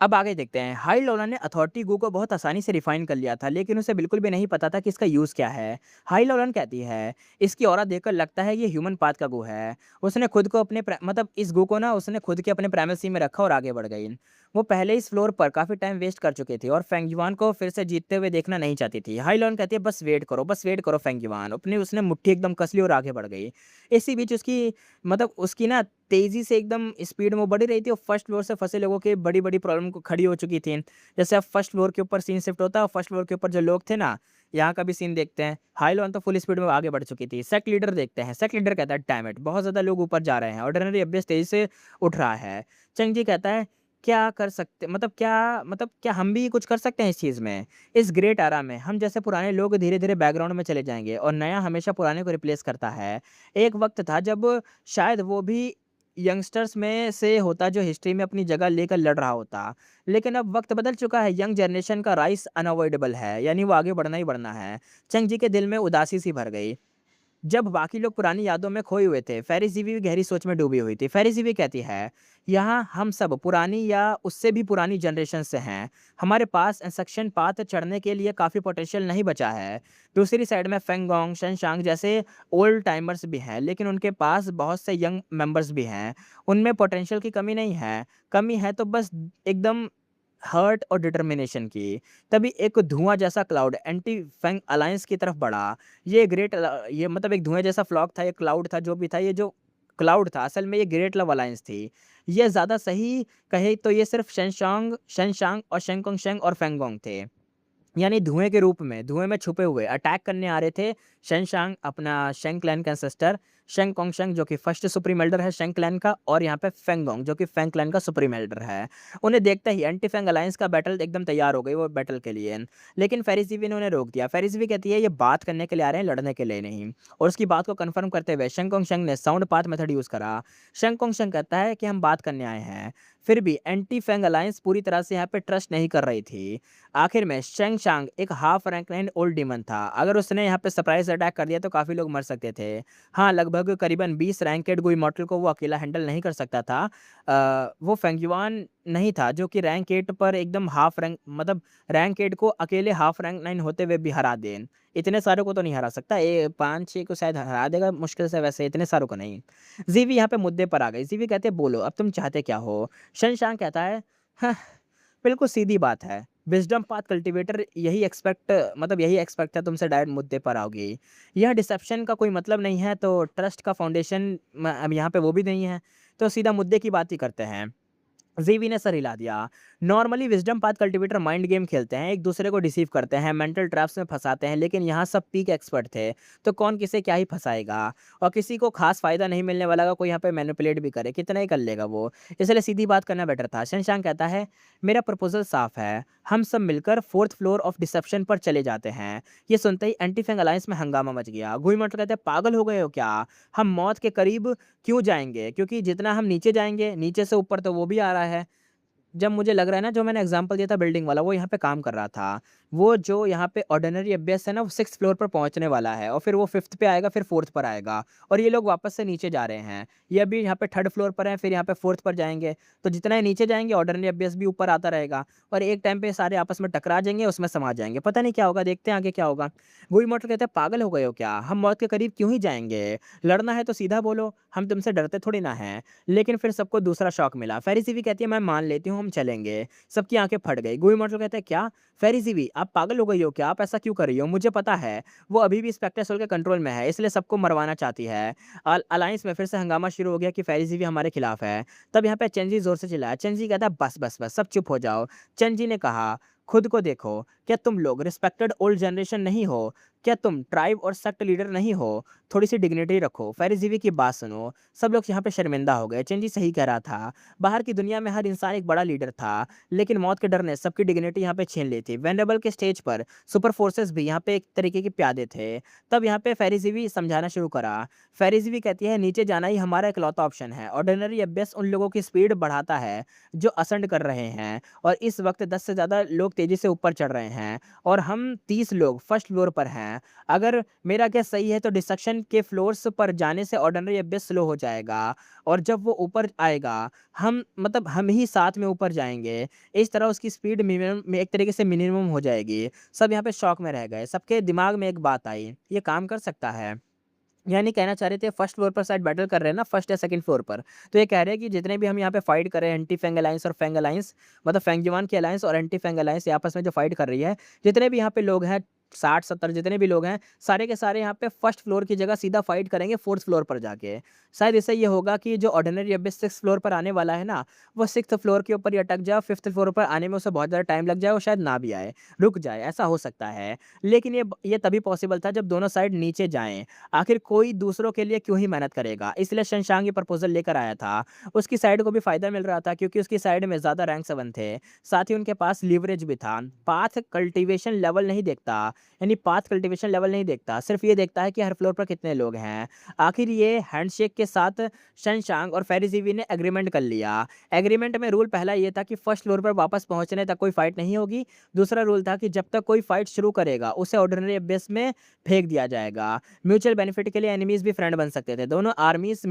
अब आगे देखते हैं। हाई लॉलन ने अथॉरिटी गो को बहुत आसानी से रिफाइन कर लिया था, लेकिन उसे बिल्कुल भी नहीं पता था कि इसका यूज़ क्या है। हाई लॉलन कहती है, इसकी ऑरा देखकर लगता है ये ह्यूमन पाथ का गो है। उसने खुद को अपने मतलब इस गो को ना उसने खुद के अपने प्राइमेसी में रखा और आगे बढ़ गई। वो पहले इस फ्लोर पर काफ़ी टाइम वेस्ट कर चुकी थी और फेंग युआन को फिर से जीतते हुए देखना नहीं चाहती थी। हाई लॉलन कहती है बस वेट करो फेंग युआन। अपनी उसने मुट्ठी एकदम कस ली और आगे बढ़ गई। इसी बीच उसकी मतलब उसकी ना तेज़ी से एकदम स्पीड में वो बढ़ रही थी और फर्स्ट फ्लोर से फँसे लोगों की बड़ी-बड़ी प्रॉब्लम को खड़ी हो चुकी थी। जैसे अब फर्स्ट फ्लोर के ऊपर सीन शिफ्ट होता है और फर्स्ट फ्लोर के ऊपर जो लोग थे ना, यहाँ का भी सीन देखते हैं। हाईलॉन तो फुल स्पीड में आगे बढ़ चुकी थी। सेक्ट लीडर देखते हैं। सेक्ट लीडर कहता है डैम इट! बहुत ज़्यादा लोग ऊपर जा रहे हैं। ऑर्डिनरी एब्बेस तेज़ी से उठ रहा है। चंग जी कहता है क्या कर सकते मतलब क्या हम भी कुछ कर सकते हैं इस चीज़ में? इस ग्रेट एरा में हम जैसे पुराने लोग धीरे-धीरे बैकग्राउंड में चले जाएँगे और नया हमेशा पुराने को रिप्लेस करता है। एक वक़्त था जब शायद वो भी यंगस्टर्स में से होता जो हिस्ट्री में अपनी जगह लेकर लड़ रहा होता। लेकिन अब वक़्त बदल चुका है, यंग जनरेशन का राइज़ अनअवॉइडेबल है, यानी वो आगे बढ़ना ही बढ़ना है। चंग जी के दिल में उदासी सी भर गई। जब बाकी लोग पुरानी यादों में खोए हुए थे, फ़ेरिस ज़ीवी भी गहरी सोच में डूबी हुई थी। फ़ेरिस ज़ीवी कहती है, यहाँ हम सब पुरानी या उससे भी पुरानी जनरेशन से हैं। हमारे पास इंसेक्शन पाथ चढ़ने के लिए काफ़ी पोटेंशियल नहीं बचा है। दूसरी साइड में फेंगोंग, शनशांग जैसे ओल्ड टाइमर्स भी हैं, लेकिन उनके पास बहुत से यंग मेंबर्स भी हैं। उनमें पोटेंशियल की कमी नहीं है। कमी है तो बस एकदम हर्ट और डिटर्मिनेशन की। तभी एक धुआँ जैसा क्लाउड एंटी फैंग अलायंस की तरफ बढ़ा। ये मतलब एक धुएँ जैसा फ्लॉग था, ये क्लाउड था, जो भी था, ये जो क्लाउड था, असल में ये ग्रेट लव अलायंस थी। ये ज़्यादा सही कहे तो ये सिर्फ़ शेनशांग और शेंगकोंग और फेंगोंग थे। यानी धुएँ के रूप में, धुएँ में छुपे हुए अटैक करने आ रहे थे शेंशांग अपना शेंग क्लैन का एंसेस्टर, शेंग कोंगशेंग जो कि फर्स्ट सुप्रीम एल्डर है शेंग क्लैन का और यहाँ पे फेंगोंग जो कि फेंग क्लैन का सुप्रीम एल्डर है। उन्हें देखते ही एंटी फेंग अलायंस का बैटल एकदम तैयार हो गई वो बैटल के लिए। लेकिन फेरिज़ी ने उन्हें रोक दिया। फेरिज़ी कहती है ये बात करने के लिए आ रहे हैं, लड़ने के लिए नहीं। और उसकी बात को कन्फर्म करते हुए शेंग कोंगशेंग ने साउंड पाथ मेथड यूज़ करा। शेंग कोंगशेंग कहता है कि हम बात करने आए हैं। फिर भी एंटी फेंग अलायंस पूरी तरह से यहाँ पे ट्रस्ट नहीं कर रही थी। आखिर में शेंग शांग एक हाफ रैंक 9 ओल्ड डीमन था। अगर उसने यहाँ पे सरप्राइज़ अटैक कर दिया तो काफ़ी लोग मर सकते थे। हाँ, लगभग करीबन 20 रैंकेड गो इमॉर्टल को वो अकेला हैंडल नहीं कर सकता था। वो फेंगयुआन नहीं था जो कि रैंक 8 पर एकदम हाफ रैंक मतलब रैंक 8 को अकेले हाफ रैंक 9 होते हुए भी हरा दे। इतने सारे को तो नहीं हरा सकता। 5-6 को शायद हरा देगा मुश्किल से, वैसे इतने सारों को नहीं। ज़ीवी यहाँ पे मुद्दे पर आ गई। ज़ीवी कहते हैं बोलो अब तुम चाहते क्या हो? शनशांग कहता है हाँ, बिल्कुल सीधी बात है। विज़डम पाथ कल्टीवेटर यही एक्सपेक्ट था तुमसे, डायरेक्ट मुद्दे पर आओगी। यह डिसेप्शन का कोई मतलब नहीं है तो ट्रस्ट का फाउंडेशन अब यहाँ पे वो भी नहीं है, तो सीधा मुद्दे की बात ही करते हैं। ज़ेवी ने सर हिला दिया। Normally wisdom path cultivator mind game खेलते हैं, एक-दूसरे को डिसीव करते हैं, मेंटल ट्रैप्स में फँसाते हैं, लेकिन यहाँ सब पीक एक्सपर्ट थे, तो कौन किसे क्या ही फँसाएगा? और किसी को ख़ास फ़ायदा नहीं मिलने वाला का कोई यहाँ पे मैनिपुलेट भी करे, कितना ही कर लेगा वो? इसलिए सीधी बात करना बेटर था। शशांक कहता है, मेरा प्रपोज़ल साफ़ है, हम सब मिलकर 4th फ्लोर ऑफ डिसेप्शन पर चले जाते हैं। ये सुनते ही एंटी फैंग अलायंस में हंगामा मच गया। गुईमट कहते हैं, पागल हो गए हो क्या? हम मौत के करीब क्यों जाएँगे? क्योंकि जितना हम नीचे जाएँगे, नीचे से ऊपर तो वो भी आ रहा है। जब मुझे लग रहा है ना, जो मैंने एग्ज़ाम्पल दिया था बिल्डिंग वाला, वो यहाँ पे काम कर रहा था। वो जो यहाँ पे ऑर्डिनरी एफबीएस है ना, वो 6th फ्लोर पर पहुँचने वाला है और फिर वो 5th पे आएगा, फिर 4th पर आएगा और ये लोग वापस से नीचे जा रहे हैं। ये अभी यहाँ पे 3rd फ्लोर पर हैं, फिर यहाँ पे 4th पर जाएँगे। तो जितना ये नीचे जाएँगे, ऑर्डिनरी एफबीएस भी ऊपर आता रहेगा और एक टाइम पे सारे आपस में टकरा जाएँगे, उसमें समा जाएँगे। पता नहीं क्या होगा, देखते हैं आगे क्या होगा। वही मॉडल कहते हैं, पागल हो गए हो क्या? हम मौत के करीब क्यों ही जाएँगे? लड़ना है तो सीधा बोलो, हम तुमसे डरते थोड़ी ना हैं। लेकिन फिर सबको दूसरा शॉक मिला। फ़ेरिज़ी भी कहती है, मैं मान लेती हूँ, हम चलेंगे। सबकी आँखें फट गई। गुई मॉडल कहता है, क्या? फ़ेरिज़ी भी, आप पागल हो गई हो क्या? आप ऐसा क्यों कर रही हो? मुझे पता है, वो अभी भी स्पेक्टर सोल के कंट्रोल में है, इसलिए सबको मरवाना चाहती है। अलायंस में फिर से हंगामा शुरू हो गया कि फ़ेरिज़ी भी हमारे खिलाफ है। तब यहाँ पे चेंजी ज़ोर से चिल्लाया। चेंजी कहता है, बस, बस, बस, सब चुप हो जाओ। चेंजी ने कहा, खुद को देखो, क्या तुम लोग रिस्पेक्टेड ओल्ड जनरेशन नहीं हो? क्या तुम ट्राइब और सेक्ट लीडर नहीं हो? थोड़ी-सी डिग्निटी रखो। फ़ेरिज़ी की बात सुनो। सब लोग यहाँ पे शर्मिंदा हो गए। चेंजी सही कह रहा था। बाहर की दुनिया में हर इंसान एक बड़ा लीडर था, लेकिन मौत के डर ने सबकी डिग्निटी यहाँ पे छीन ली थी। वेनेबल के स्टेज पर सुपर फोर्सेस भी यहाँ पे एक तरीके के प्यादे थे। तब यहाँ पे फ़ेरिज़ी समझाना शुरू करा। फ़ेरिज़ी कहती है, नीचे जाना ही हमारा इकलौता ऑप्शन है। ऑर्डिनरी एफबीएस उन लोगों की स्पीड बढ़ाता है, जो असेंड कर रहे हैं और इस वक़्त 10 से ज़्यादा लोग तेज़ी से ऊपर चढ़ रहे हैं और हम 30 लोग फर्स्ट फ्लोर पर हैं। अगर मेरा गेस सही है तो डिस्ट्रक्शन के फ्लोर्स पर जाने से ऑर्डिनरी एफबीएस स्लो हो जाएगा और जब वो ऊपर आएगा, हम ही साथ में ऊपर जाएँगे। इस तरह उसकी स्पीड मिनिमम में एक तरीके से मिनिमम हो जाएगी। सब यहाँ पे शॉक में रह गए। सबके दिमाग में एक बात आई, ये काम कर सकता है। यानी कहना चाह रहे थे, फर्स्ट फ्लोर पर शायद बैटल कर रहे हैं ना, फर्स्ट या सेकंड फ्लोर पर। तो ये कह रहे हैं कि जितने भी हम यहाँ पे फाइट कर रहे हैं, एंटी फेंग अलायंस और फेंग अलायंस, मतलब फेंगजुआन की अलायंस और एंटी फेंग अलायंस, ये आपस में जो फाइट कर रही है, जितने भी यहाँ पे लोग हैं, 60-70 जितने भी लोग हैं, सारे के सारे यहाँ पे फर्स्ट फ्लोर की जगह सीधा फाइट करेंगे 4th फ्लोर पर जाके। शायद इससे ये होगा कि जो ऑर्डिनरी अभी 6th फ्लोर पर आने वाला है ना, वो 6th फ्लोर के ऊपर ही अटक जाए, 5th फ्लोर पर आने में उसे बहुत ज़्यादा टाइम लग जाए और शायद ना भी आए, रुक जाए, ऐसा हो सकता है। लेकिन ये तभी पॉसिबल था जब दोनों साइड नीचे जाएँ। आखिर कोई दूसरों के लिए क्यों ही मेहनत करेगा? इसलिए शशांक ये प्रपोज़ल लेकर आया था। उसकी साइड को भी फ़ायदा मिल रहा था क्योंकि उसकी साइड में ज़्यादा रैंक 7 थे। साथ ही उनके पास लीवरेज भी था। पाथ कल्टीवेशन लेवल नहीं देखता, यानी पाथ कल्टीवेशन लेवल नहीं देखता, सिर्फ़ ये देखता है कि हर फ्लोर पर कितने लोग हैं। आखिर ये हैंडशेक के साथ शशांक और फ़ेरिज़ी ने एग्रीमेंट कर लिया। एग्रीमेंट में रूल पहला ये था कि फर्स्ट फ्लोर पर वापस पहुँचने तक कोई फ़ाइट नहीं होगी। दूसरा रूल था कि जब तक कोई फ़ाइट शुरू करेगा, उसे ऑर्डिनरी बेस में फेंक दिया जाएगा। म्यूचुअल बेनिफिट के लिए एनिमीज़ भी फ्रेंड बन सकते थे। दोनों अलायंस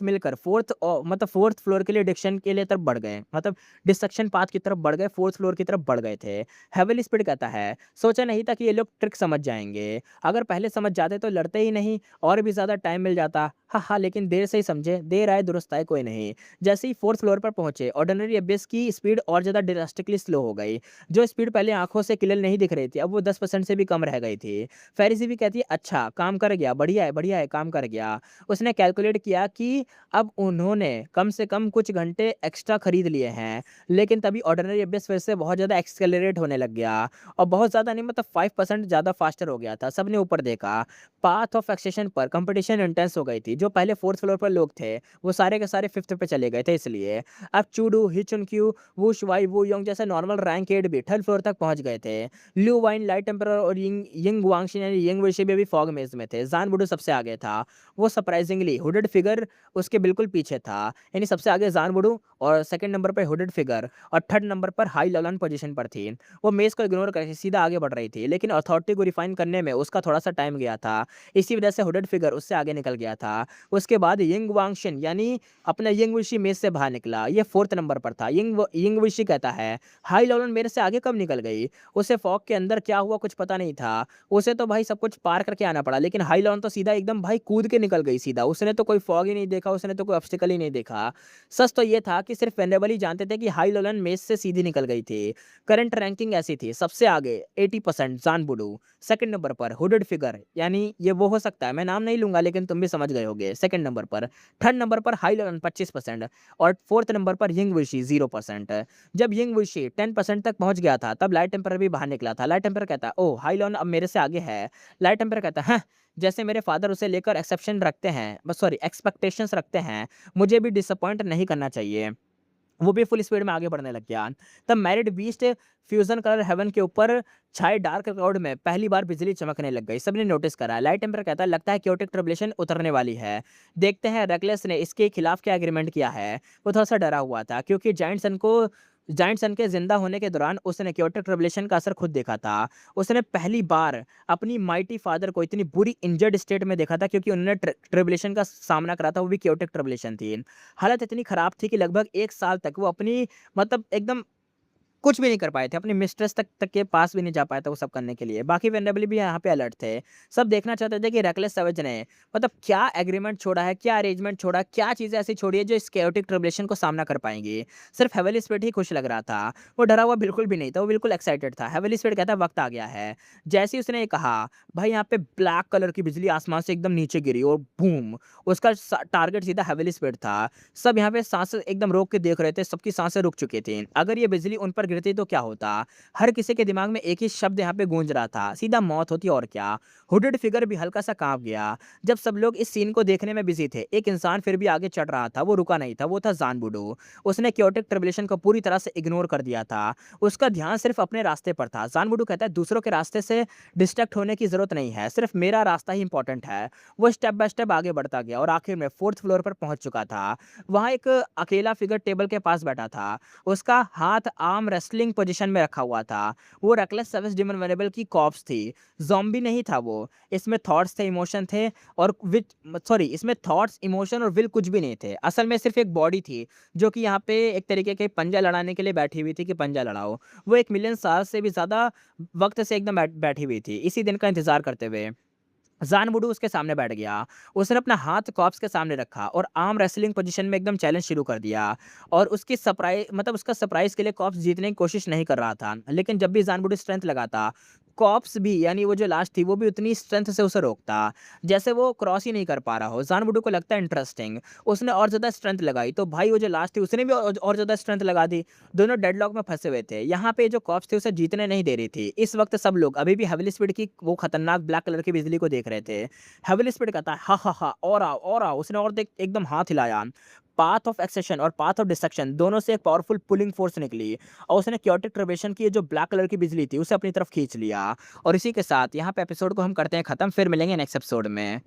मिलकर 4th फ्लोर के लिए डिस्ट्रक्शन के लिए तरफ बढ़ गए। मतलब डिस्ट्रक्शन पाथ की तरफ बढ़ गए, 4th फ्लोर की तरफ बढ़ गए थे। हेवली स्पीड कहता है, सोचा नहीं था कि ये लोग ट्रिक समझ जाएँगे। अगर पहले समझ जाते तो लड़ते ही नहीं और भी ज़्यादा टाइम मिल जाता। हा, लेकिन देर से ही समझे, देर आए दुरुस्त आए कोई नहीं। जैसे ही 4th फ्लोर पर पहुँचे, ऑर्डिनरी एबिस की स्पीड और ज़्यादा ड्रास्टिकली स्लो हो गई। जो स्पीड पहले आँखों से क्लियर नहीं दिख रही थी, अब वो 10% से भी कम रह गई थी। फ़ेरिज़ी भी कहती है, अच्छा काम कर गया, बढ़िया है, काम कर गया। उसने कैलकुलेट किया कि अब उन्होंने कम से कम कुछ घंटे एक्स्ट्रा खरीद लिए हैं, लेकिन तभी ऑर्डिनरी एबिस फिर से बहुत ज़्यादा एक्सेलरेट होने लग गया और बहुत ज़्यादा नहीं, मतलब 5% ज़्यादा फास्टर हो गया था। सबने ऊपर देखा, पाथ ऑफ एक्सेशन पर कंपटीशन इंटेंस हो गई थी। जो पहले 4th फ्लोर पर लोग थे, वो सारे के सारे 5th पे चले गए थे इसलिए। अब चूडू, हिचुनक्यू, वू शुआई, वू योंग जैसे नॉर्मल रैंक 8 भी 3rd फ्लोर तक पहुँच गए थे। ल्यू वाइन, लाइट एम्परर और यिंग यिंग वांगशिन यानी यिंग वैशी भी अभी फॉग मेज़ में थे। ज़ान बुडू सबसे आगे था। वो सरप्राइज़िंगली हुडेड फिगर उसके बिल्कुल पीछे था। यानी सबसे आगे ज़ान बुडू और 2nd नंबर पे हुडेड फिगर और 3rd नंबर पर हाई लॉलन पोज़ीशन पर थी। वो मेज़ को इग्नोर करके सीधा आगे बढ़ रही थी, लेकिन अथॉरिटी को रिफाइन करने में उसका थोड़ा-सा टाइम गया था। इसी वजह से हुडेड फिगर उससे आगे निकल गया था। उसके बाद यिंग वांगशिन यानी अपना यिंग वैशी मेज़ से बाहर निकला। ये 4th नंबर पर था। यिंग वैशी कहता है, हाई लॉलन मेरे से आगे कब निकल गई? उसे फॉग के अंदर क्या हुआ कुछ पता नहीं था। उसे तो भाई सब कुछ पार करके आना पड़ा, लेकिन हाई लॉन तो सीधा एकदम भाई कूद के निकल गई सीधा। उसने तो कोई फॉग ही नहीं देखा, उसने तो कोई ऑब्स्टिकल ही नहीं देखा। सच तो ये था कि सिर्फ वेनेबल ही जानते थे कि हाई लॉन मेज से सीधी निकल गई थी। करंट रैंकिंग ऐसी थी, सबसे आगे 80% ज़ानबुडू, 2nd नंबर पर हुडेड फिगर यानी ये वो हो सकता है, मैं नाम नहीं लूँगा लेकिन तुम भी समझ गए होगे। 2nd नंबर पर, 3rd नंबर पर हाई लॉन 25% और 4th नंबर पर यिंग वैशी 0%। जब यिंग वुशी 10% तक पहुँच गया था, तब लाइट टेम्पर भी बाहर निकला था। लाइट टेम्पर कहता है, ओह! हाई लॉन अब मेरे से आगे है। लाइट टेम्पर कहता है, "हह! जैसे मेरे फादर उसे लेकर एक्सेप्शन रखते हैं, एक्सपेक्टेशंस रखते हैं, मुझे भी डिसअपॉइंट नहीं करना चाहिए।" वो भी फुल स्पीड में आगे बढ़ने लग गया। तब myriad beast fusion colour heaven के ऊपर छाए डार्क क्लाउड में पहली बार बिजली चमकने लग गई। सबने नोटिस करा। लाइट टेम्पर कहता है लगता है क्योटिक ट्रबलेशन उतरने वाली है। देखते हैं रेकलेस ने इसके खिलाफ क्या एग्रीमेंट किया है। वो थोड़ा सा डरा हुआ था क्योंकि जाइंट सन के जिंदा होने के दौरान उसने क्योटिक ट्रबलेशन का असर खुद देखा था। उसने पहली बार अपनी माइटी फादर को इतनी बुरी इंजर्ड स्टेट में देखा था क्योंकि उन्होंने ट्रिबुलेशन का सामना करा था, वो भी क्योटिक ट्रबलेशन थी। हालत इतनी खराब थी कि लगभग 1 साल तक वो अपनी मतलब एकदम कुछ भी नहीं कर पाए थे। अपनी मिस्ट्रेस तक के पास भी नहीं जा पाया था वो सब करने के लिए। बाकी वेनरेबल भी यहाँ पे अलर्ट थे। सब देखना चाहते थे कि रेकलेस सैवेज ने मतलब क्या एग्रीमेंट छोड़ा है, क्या अरेंजमेंट छोड़ा, क्या चीज़ें ऐसी छोड़ी है जो इस chaotic ट्रबलेशन को सामना कर पाएँगी। सिर्फ हेवेली स्पीड ही खुश लग रहा था। वो डरा हुआ बिल्कुल भी नहीं था, वो बिल्कुल एक्साइटेड था। हेवेली स्पीड कहता है वक़्त आ गया है। जैसे ही उसने ये कहा, भाई यहाँ पे ब्लैक कलर की बिजली आसमान से एकदम नीचे गिरी और बूम! उसका टारगेट सीधा हेवेली स्पीड था। सब यहाँ पे सांसें एकदम रोक के देख रहे थे, सबकी सांसें रुक चुकी थी। अगर ये बिजली उन पर गिरती तो क्या होता? हर किसी के दिमाग में एक ही शब्द यहाँ पे गूंज रहा था, सीधा मौत होती और क्या। हुडेड फिगर भी हल्का सा कांप गया। जब सब लोग इस सीन को देखने में बिजी थे, एक इंसान फिर भी आगे चढ़ रहा था। वो रुका नहीं था, वो था जानबुडो। उसने क्योटिक ट्रबलेशन को पूरी तरह से इग्नोर कर दिया था। उसका ध्यान सिर्फ अपने रास्ते पर था। जानबुडो कहता है दूसरों के रास्ते से डिस्ट्रैक्ट होने की जरूरत नहीं है, सिर्फ मेरा रास्ता ही इंपॉर्टेंट है। वो स्टेप बाय स्टेप आगे बढ़ता गया और आखिर में 4th फ्लोर पर पहुंच चुका था। वहाँ एक अकेला फिगर टेबल के पास बैठा था। उसका हाथ आर्म रेस्लिंग पोजीशन में रखा हुआ था। वो रेकलेस सर्विस डिमन वेनेबल की कॉप्स थी। ज़ॉम्बी नहीं था वो। इसमें थॉट्स थे, इमोशन थे और इसमें थॉट्स, इमोशन और विल कुछ भी नहीं थे। असल में सिर्फ एक बॉडी थी जो कि यहाँ पे एक तरीके के पंजा लड़ाने के लिए बैठी हुई थी कि पंजा लड़ाओ। वो 1 मिलियन साल से भी ज़्यादा वक़्त से एकदम बैठी हुई थी, इसी दिन का इंतज़ार करते हुए। ज़ानबुडू उसके सामने बैठ गया। उसने अपना हाथ कॉप्स के सामने रखा और आर्म रेसलिंग पोजीशन में एकदम चैलेंज शुरू कर दिया और उसका सरप्राइज़ के लिए कॉप्स जीतने की कोशिश नहीं कर रहा था। लेकिन जब भी ज़ानबुडू स्ट्रेंथ लगाता, कॉप्स भी यानी वो जो लास्ट थी वो भी उतनी स्ट्रेंथ से उसे रोकता, जैसे वो क्रॉस ही नहीं कर पा रहा हो। ज़ानबुडू को लगता है इंटरेस्टिंग। उसने और ज़्यादा स्ट्रेंथ लगाई तो भाई वो जो लास्ट थी उसने भी और ज़्यादा स्ट्रेंथ लगा दी। दोनों डेडलॉक में फँसे हुए थे। यहाँ पे जो कॉप्स थी उसे जीतने नहीं दे रही थी। इस वक़्त सब लोग अभी भी हेविली स्पीड की वो खतरनाक ब्लैक कलर की बिजली को देख रहे थे। हेविली स्पीड कहता है, "हा, हा, हा! और आओ।" उसने और देख एकदम हाथ हिलाया। पाथ ऑफ एक्सेशन और पाथ ऑफ डिस्ट्रक्शन दोनों से एक पावरफुल पुलिंग फोर्स निकली और उसने क्योटिक ट्रबलेशन की ये जो ब्लैक कलर की बिजली थी उसे अपनी तरफ खींच लिया। और इसी के साथ यहाँ पे एपिसोड को हम करते हैं खत्म। फिर मिलेंगे नेक्स्ट एपिसोड में।